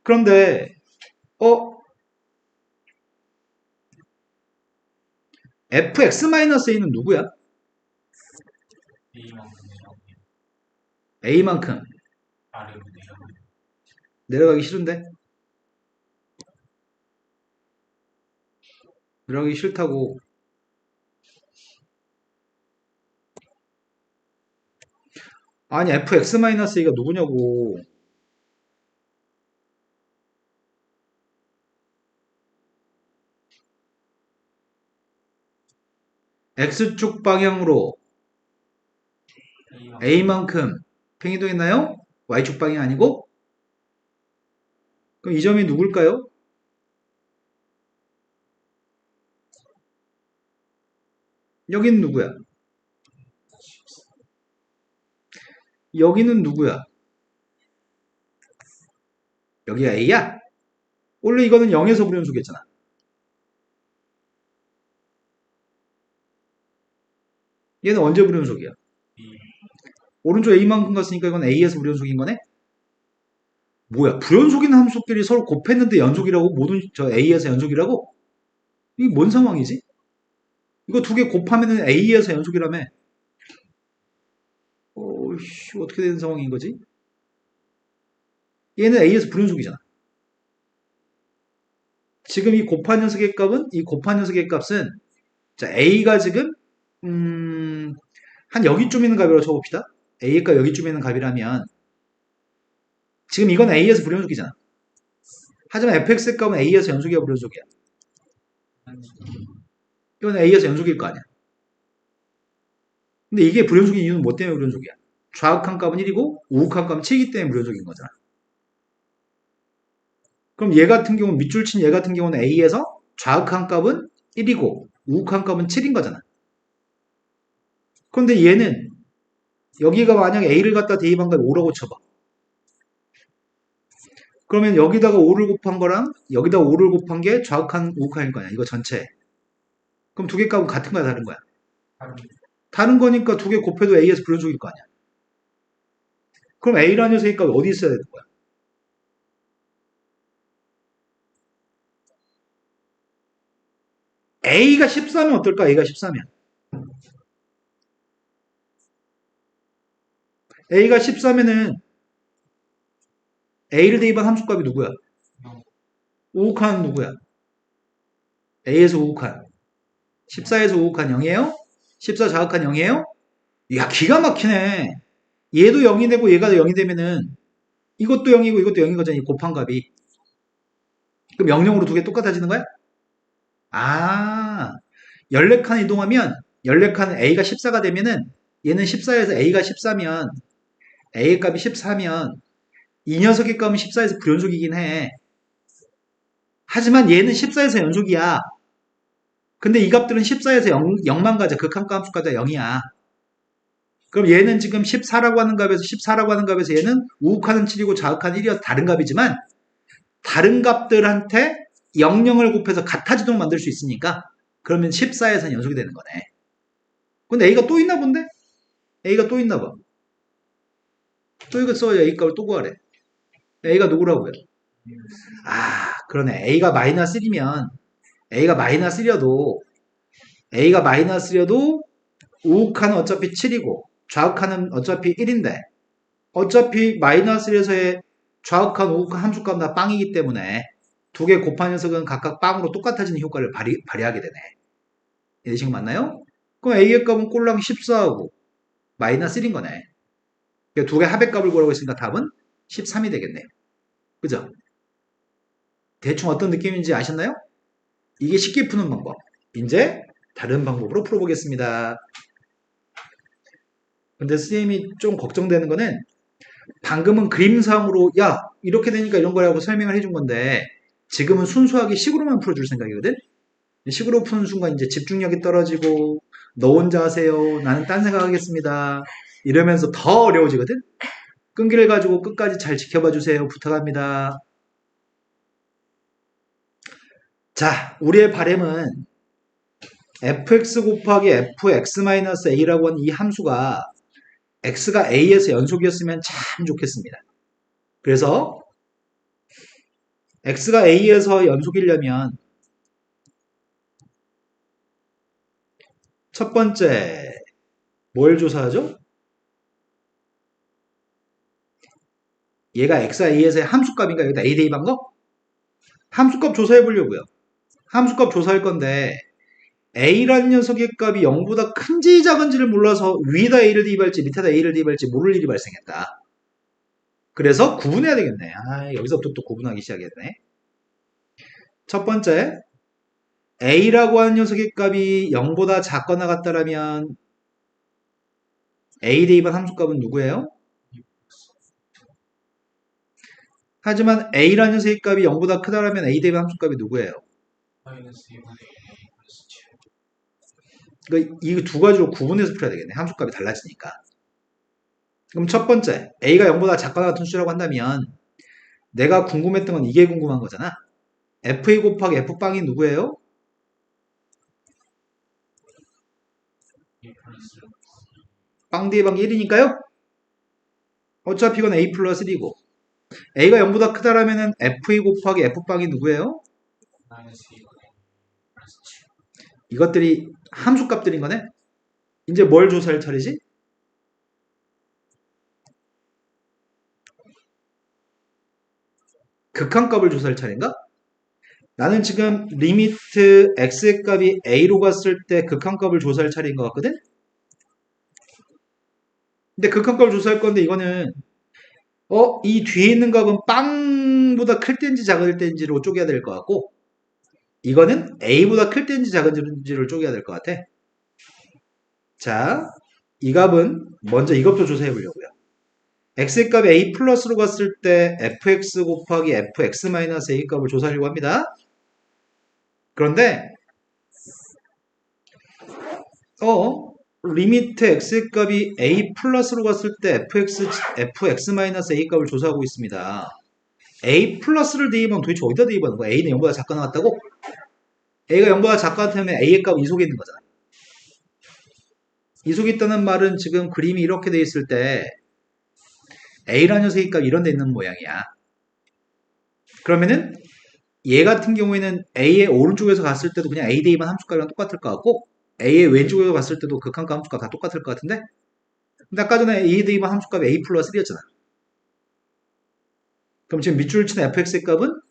그런데 fx-a는 누구야? A만큼이요. a만큼. 아래로 내려가기 싫은데? 내려가기 싫다고. 아니 fx-a가 누구냐고. x축 방향으로 a만큼 팽이동했나요? y축 방향이 아니고? 그럼 이 점이 누굴까요? 여기는 누구야? 여기는 누구야? 여기가 a야? 원래 이거는 0에서 불연속이었잖아. 얘는 언제 불연속이야? 오른쪽 a만큼 갔으니까 이건 a에서 불연속인 거네? 뭐야? 불연속인 함수끼리 서로 곱했는데 연속이라고? 모든 저 a에서 연속이라고? 이게 뭔 상황이지? 이거 두 개 곱하면은 a에서 연속이라며? 어떻게 되는 상황인 거지? 얘는 a에서 불연속이잖아. 지금 이 곱한 녀석의 값은 이 곱한 녀석의 값은 자 a가 지금 한 여기쯤 있는 값이라고 쳐봅시다. a의 값 여기쯤 있는 값이라면 지금 이건 a에서 불연속이잖아. 하지만 fx의 값은 a에서 연속이야 불연속이야? 이건 a에서 연속일 거 아니야. 근데 이게 불연속인 이유는 뭐 때문에 불연속이야? 좌극한 값은 1이고 우극한 값은 7이기 때문에 불연속인 거잖아. 그럼 얘 같은 경우는 밑줄 친 얘 같은 경우는 a에서 좌극한 값은 1이고 우극한 값은 7인 거잖아. 그런데 얘는 여기가 만약 a를 갖다 대입한 값이 5라고 쳐봐. 그러면 여기다가 5를 곱한 거랑 여기다가 5를 곱한 게 좌극한 우극한일 거 아니야. 이거 전체. 그럼 두 개 값은 같은 거야, 다른 거야? 다른 다른 거니까 두 개 곱해도 A에서 불연속일 거 아니야. 그럼 A라는 녀석의 값이 어디 있어야 되는 거야? A가 14면 어떨까? A가 14면. A가 14면은 A를 대입한 함수값이 누구야? 영. 우극한 누구야? A에서 우극한. 14에서 우극한 0이에요? 14 자극한 0이에요? 야, 기가 막히네. 얘도 0이 되고 얘가 0이 되면은 이것도 0이고 이것도 0인 거잖아. 이 곱한 값이. 그럼 0, 0으로 두 개 똑같아지는 거야? 아, 14칸 이동하면 14칸은 A가 14가 되면은 얘는 14에서 A가 14면 A의 값이 14면 이 녀석의 값은 14에서 불연속이긴 해. 하지만 얘는 14에서 연속이야. 근데 이 값들은 14에서 0만 가자. 극한가 함수까지 0이야. 그럼 얘는 지금 14라고 하는 값에서 얘는 우극하는 7이고 좌극하는 1이어서 다른 값이지만 다른 값들한테 0, 0을 곱해서 같아지도록 만들 수 있으니까 그러면 14에서는 연속이 되는 거네. 근데 A가 또 있나 본데? A가 또 있나 봐. 또 이거 써야 A 값을 또 구하래. A가 누구라고요? 아, 그러네. A가 마이너스 1이면 A가 마이너스 1이어도 우극하는 어차피 7이고 좌극하는 어차피 1인데 어차피 마이너스 1에서의 좌극한 우극한 함수값 다 빵이기 때문에 두 개 곱한 녀석은 각각 빵으로 똑같아지는 효과를 발휘하게 되네. 이해되신 거 맞나요? 그럼 A의 값은 꼴랑 14하고 마이너스 1인 거네. 두 개 합의값을 구하라고 했으니까 답은 13이 되겠네요. 그죠? 대충 어떤 느낌인지 아셨나요? 이게 쉽게 푸는 방법. 이제 다른 방법으로 풀어보겠습니다. 근데 선생님이 좀 걱정되는 거는 방금은 그림상으로 야 이렇게 되니까 이런 거라고 설명을 해준 건데 지금은 순수하게 식으로만 풀어줄 생각이거든. 식으로 푸는 순간 이제 집중력이 떨어지고 너 혼자 하세요. 나는 딴 생각하겠습니다. 이러면서 더 어려워지거든. 끈기를 가지고 끝까지 잘 지켜봐 주세요. 부탁합니다. 자, 우리의 바램은 fx 곱하기 fx-a라고 하는 이 함수가 x가 a에서 연속이었으면 참 좋겠습니다. 그래서 x가 a에서 연속이려면 첫 번째 뭘 조사하죠? 얘가 x가 a에서의 함수값인가? 여기다 a 대입한 거? 함수값 조사해 보려고요. 함수값 조사할 건데 a라는 녀석의 값이 0보다 큰지 작은지를 몰라서 위에다 a를 대입할지 밑에다 a를 대입할지 모를 일이 발생했다. 그래서 구분해야 되겠네. 아, 여기서부터 또 구분하기 시작했네. 첫 번째, a라고 하는 녀석의 값이 0보다 작거나 같다라면 a 대입한 함수값은 누구예요? 하지만 a라는 녀석의 값이 0보다 크다라면 a 대입한 함수값이 누구예요? 마이너스 2분의 1 플러스 7. 그러니까 이 두 가지로 구분해서 풀어야 되겠네. 함수값이 달라지니까. 그럼 첫 번째, a가 0보다 작거나 같은 수라고 한다면 내가 궁금했던 건 이게 궁금한 거잖아. fa 곱하기 f빵이 누구예요? 2 플러스 빵 대의 방이 1이니까요. 어차피 이건 a 플러스 1이고 a가 0보다 크다라면 fa 곱하기 f빵이 누구예요? 마이너스 2분의 1 플러스 7. 이것들이 함수값들인 거네. 이제 뭘 조사할 차례지? 극한값을 조사할 차례인가? 나는 지금 리미트 x의 값이 a로 갔을 때 극한값을 조사할 차례인 것 같거든? 근데 극한값을 조사할 건데 이거는 이 뒤에 있는 값은 빵보다 클 때인지 작을 때인지로 쪼개야 될 것 같고 이거는 a보다 클 때인지 작은지를 쪼개야 될 것 같아. 자, 이 값은 먼저 이것부터 조사해 보려고요. x의 값이 a 플러스로 갔을 때 fx 곱하기 fx-a 값을 조사하려고 합니다. 그런데 리미트 x의 값이 a 플러스로 갔을 때 fx-a 값을 조사하고 있습니다. a 플러스를 대입하면 도대체 어디다 대입하는 거야? a는 0보다 작가 나왔다고? a가 0보다 작가 같으면 a의 값은 이 속에 있는 거잖아. 이 속에 있다는 말은 지금 그림이 이렇게 돼 있을 때 a라는 녀석의 값 이런 데 있는 모양이야. 그러면은 얘 같은 경우에는 a의 오른쪽에서 갔을 때도 그냥 a 대입한 함수값이랑 똑같을 것 같고 a의 왼쪽에서 갔을 때도 극한값 함수값 다 똑같을 것 같은데 근데 아까 전에 a 대입한 함수값이 a 플러스 1이었잖아. 그럼 지금 밑줄을 친 fx의 값은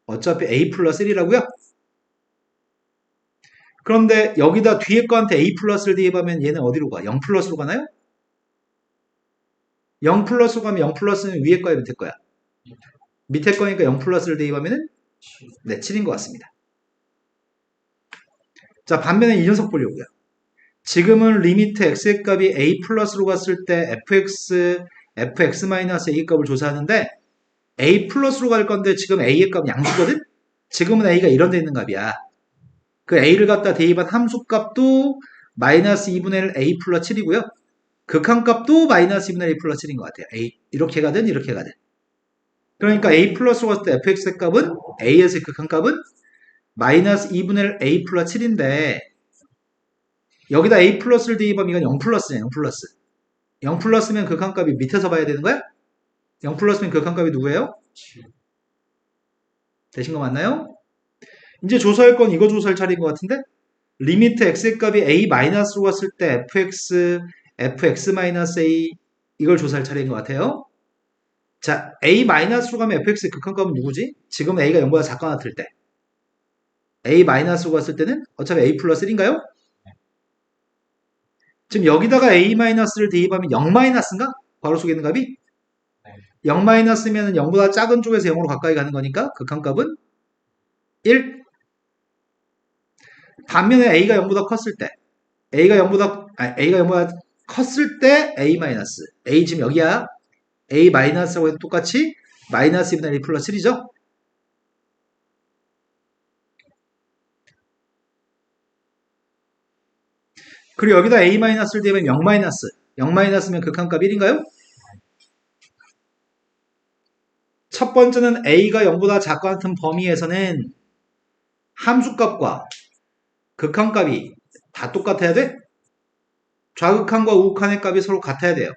어차피 a 플러스 1이라고요? 그런데 여기다 뒤에 거한테 a 플러스를 대입하면 얘는 어디로 가? 0 플러스로 가나요? 0 플러스로 가면 0 플러스는 위에 거야 밑에 거야? 밑에 거니까 0 플러스를 대입하면은 네, 7인 것 같습니다. 자, 반면에 이 녀석 보려고요. 지금은 리미트 x의 값이 a 플러스로 갔을 때 fx 마이너스 a 값을 조사하는데 a 플러스로 갈 건데 지금 a의 값은 양수거든? 지금은 a가 이런 데 있는 값이야. 그 a를 갖다 대입한 함수값도 마이너스 2분의 1 a 플러스 7이고요. 극한값도 마이너스 2분의 1 a 플러스 7인 것 같아요. a 이렇게 가든 이렇게 가든. 그러니까 a 플러스로 갔을 때 fx의 값은 a에서의 극한값은 마이너스 2분의 1 a 플러스 7인데 여기다 a 플러스를 대입하면 이건 0 플러스네. 0 플러스. 0 플러스면 극한값이 밑에서 봐야 되는 거야? 0 플러스면 극한값이 누구예요? 7. 되신 거 맞나요? 이제 조사할 건 이거 조사할 차례인 것 같은데 리미트 x의 값이 a 마이너스로 갔을 때 fx 마이너스 a 이걸 조사할 차례인 것 같아요. 자, a 마이너스로 가면 fx의 극한값은 누구지? 지금 a가 0보다 작거나 같을 때 a 마이너스로 갔을 때는 어차피 a 플러스 1인가요? 지금 여기다가 a 마이너스를 대입하면 0 마이너스인가? 바로 속에 있는 값이? 0 마이너스면 0보다 작은 쪽에서 0으로 가까이 가는 거니까 극한값은 1. 반면에 a가 0보다 컸을 때 a가 0보다 컸을 때 a 마이너스 a 지금 여기야. a 마이너스하고 해도 똑같이 마이너스 2분의 1 플러스 7이죠? 그리고 여기다 a 마이너스를 대면 0 마이너스 0 마이너스면 극한값 1인가요? 첫 번째는 a가 0보다 작고 같은 범위에서는 함수값과 극한값이 다 똑같아야 돼? 좌극한과 우극한의 값이 서로 같아야 돼요.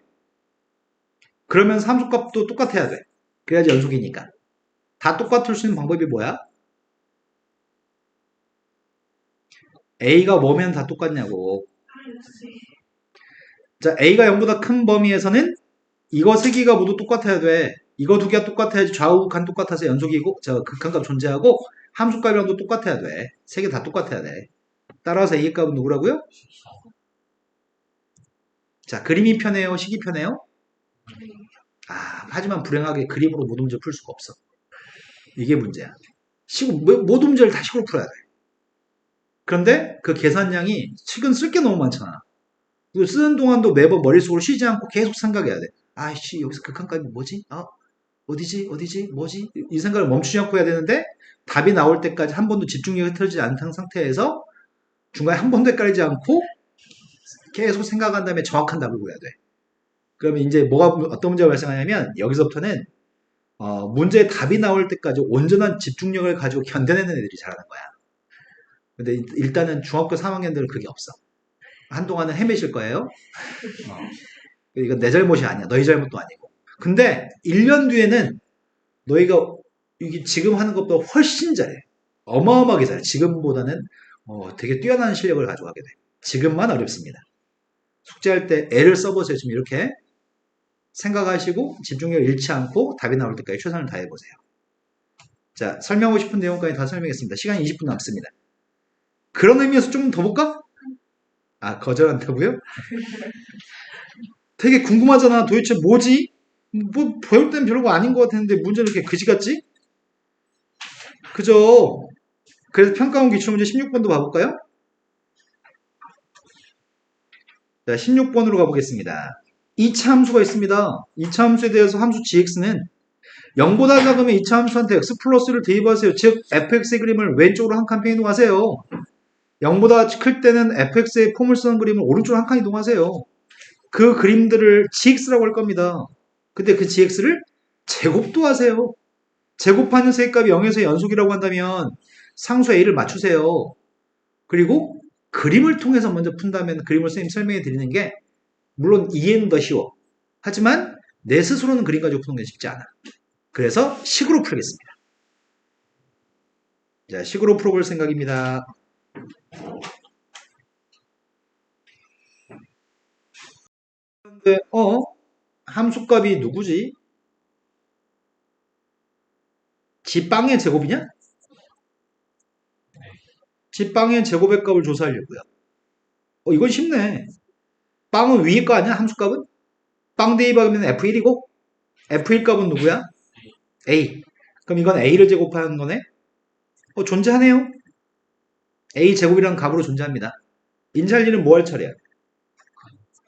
그러면 함수값도 똑같아야 돼. 그래야지 연속이니까. 다 똑같을 수 있는 방법이 뭐야? a가 뭐면 다 똑같냐고. 자, a가 0보다 큰 범위에서는 이거 세 개가 모두 똑같아야 돼. 이거 두 개가 똑같아야지 좌우극한 똑같아서 연속이고 극한값 존재하고 함수값이랑도 똑같아야 돼. 세 개 다 똑같아야 돼. 따라서 a의 값은 누구라고요? 자, 그림이 편해요? 식이 편해요? 하지만 불행하게 그림으로 모든 문제를 풀 수가 없어. 이게 문제야. 모든 문제를 다 식으로 풀어야 돼. 그런데 그 계산량이 식은 쓸 게 너무 많잖아. 이거 쓰는 동안도 매번 머릿속으로 쉬지 않고 계속 생각해야 돼. 아이씨, 여기서 극한값이 뭐지? 어디지? 뭐지? 이 생각을 멈추지 않고 해야 되는데 답이 나올 때까지 한 번도 집중력이 흐트러지지 않은 상태에서 중간에 한 번도 헷갈리지 않고 계속 생각한 다음에 정확한 답을 구해야 돼. 그러면 이제 어떤 문제가 발생하냐면 여기서부터는 문제의 답이 나올 때까지 온전한 집중력을 가지고 견뎌내는 애들이 잘하는 거야. 근데 일단은 중학교 3학년들은 그게 없어. 한동안은 헤매실 거예요. 이건 내 잘못이 아니야. 너희 잘못도 아니고. 근데 1년 뒤에는 너희가 이게 지금 하는 것보다 훨씬 잘해. 어마어마하게 잘해. 지금보다는 되게 뛰어난 실력을 가져가게 돼. 지금만 어렵습니다. 숙제할 때 애를 써보세요. 지금 이렇게 생각하시고 집중력을 잃지 않고 답이 나올 때까지 최선을 다해보세요. 자, 설명하고 싶은 내용까지 다 설명했습니다. 시간이 20분 남습니다. 그런 의미에서 좀 더 볼까? 거절한다고요? 되게 궁금하잖아. 도대체 뭐지? 뭐 배울 땐 별거 아닌 것 같았는데 문제는 이렇게 그지 같지? 그죠? 그래서 평가원 기출문제 16번도 봐볼까요? 자, 16번으로 가보겠습니다. 2차 함수가 있습니다. 2차 함수에 대해서 함수 gx는 0보다 작으면 2차 함수한테 x 플러스를 대입하세요. 즉 fx의 그림을 왼쪽으로 한 칸 이동하세요. 0보다 클 때는 fx의 폼을 쓰는 그림을 오른쪽으로 한 칸 이동하세요. 그 그림들을 gx라고 할 겁니다. 근데 그 gx를 제곱도 하세요. 제곱하는 세값이 0에서 연속이라고 한다면 상수 A를 맞추세요. 그리고 그림을 통해서 먼저 푼다면 그림을 선생님이 설명해 드리는 게 물론 이해는 더 쉬워. 하지만 내 스스로는 그림 가지고 푸는 게 쉽지 않아. 그래서 식으로 풀겠습니다. 자, 식으로 풀어볼 생각입니다. 근데 함수값이 누구지? 지빵의 제곱이냐? 지빵의 제곱의 값을 조사하려고요. 이건 쉽네. 빵은 위에 거 아니야? 함수값은? 빵 대입하면 F1이고 F1 값은 누구야? A. 그럼 이건 A를 제곱하는 거네? 존재하네요. A 제곱이라는 값으로 존재합니다. 인찰리는 뭐 할 차례야?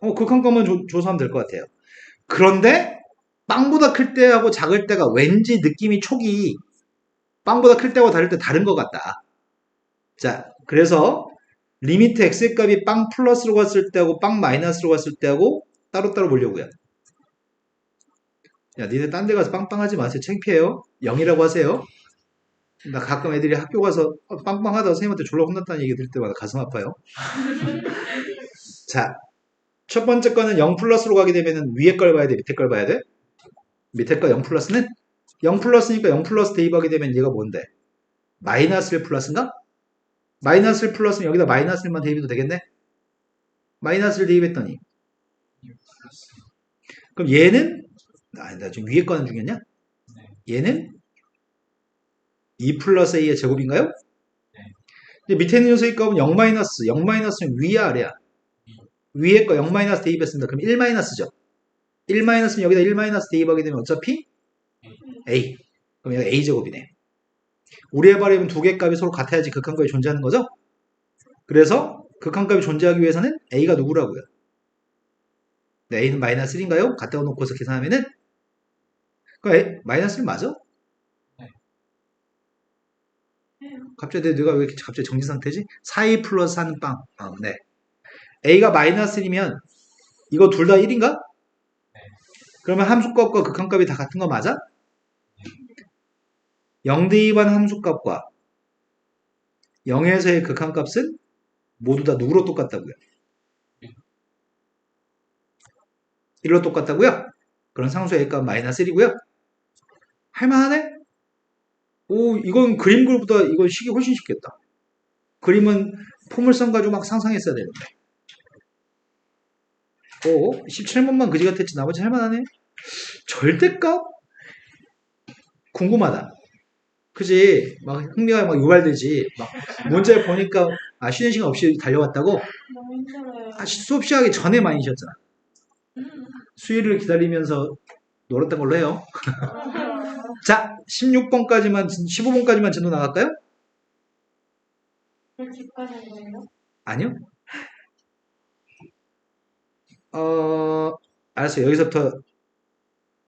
극한값만 조사하면 될 것 같아요. 그런데 빵보다 클 때하고 작을 때가 왠지 느낌이 촉이 빵보다 클 때하고 다를 때 다른 것 같다. 자, 그래서 리미트 x의 값이 빵 플러스로 갔을 때하고 빵 마이너스로 갔을 때하고 따로따로 보려고요. 야, 니네 딴 데 가서 빵빵하지 마세요. 창피해요. 0이라고 하세요. 나 가끔 애들이 학교 가서 빵빵하다고 선생님한테 졸라 혼났다는 얘기 들을 때마다 가슴 아파요. 자, 첫 번째 거는 0 플러스로 가게 되면 위에 걸 봐야 돼? 밑에 걸 봐야 돼? 밑에 거 0 플러스는? 0 플러스니까 0 플러스 대입하게 되면 얘가 뭔데? 마이너스 1 플러스인가? 마이너스 1 플러스는 여기다 마이너스 1만 대입해도 되겠네? 마이너스 1 대입했더니 그럼 얘는 나 지금 위에 거는 중요했냐? 얘는 2 플러스 a의 제곱인가요? 이제 밑에 있는 녀석의 값은 0 마이너스 0 마이너스는 위야 아래야? 위에 거 0 마이너스 대입했습니다. 그럼 1 마이너스죠? 1 마이너스는 여기다 1 마이너스 대입하게 되면 어차피 a. 그럼 여기 a 제곱이네. 우리의 바램은 두 개 값이 서로 같아야지 극한값이 존재하는 거죠? 그래서 극한값이 존재하기 위해서는 a가 누구라고요? 네, a는 마이너스 1인가요? 갖다 놓고서 계산하면은 마이너스 1 맞아? 갑자기 내가 왜 이렇게 갑자기 정지 상태지? 4a 플러스 4는 빵. 네. a가 마이너스 1이면 이거 둘 다 1인가? 그러면 함수값과 극한값이 다 같은 거 맞아? 0 대입한 함수값과 0에서의 극한값은 모두 다 누구로 똑같다고요? 1로 똑같다고요? 그런 상수 A값 마이너스 1이고요. 할만하네? 오, 이건 그림 그룹보다 이건 식이 훨씬 쉽겠다. 그림은 포물선 가지고 막 상상했어야 되는데. 17번만 그지 같았지. 나머지 할만하네. 절대값? 궁금하다. 그지? 막 흥미가 막 유발되지. 막 문제 보니까 쉬는 시간 없이 달려왔다고? 너무 힘들어요. 수업 시작하기 전에 많이 쉬었잖아. 수요일을 기다리면서 놀았던 걸로 해요. 자, 16번까지만, 15번까지만 진도 나갈까요? 왜 집까지 거예요? 아니요. 알았어요. 여기서부터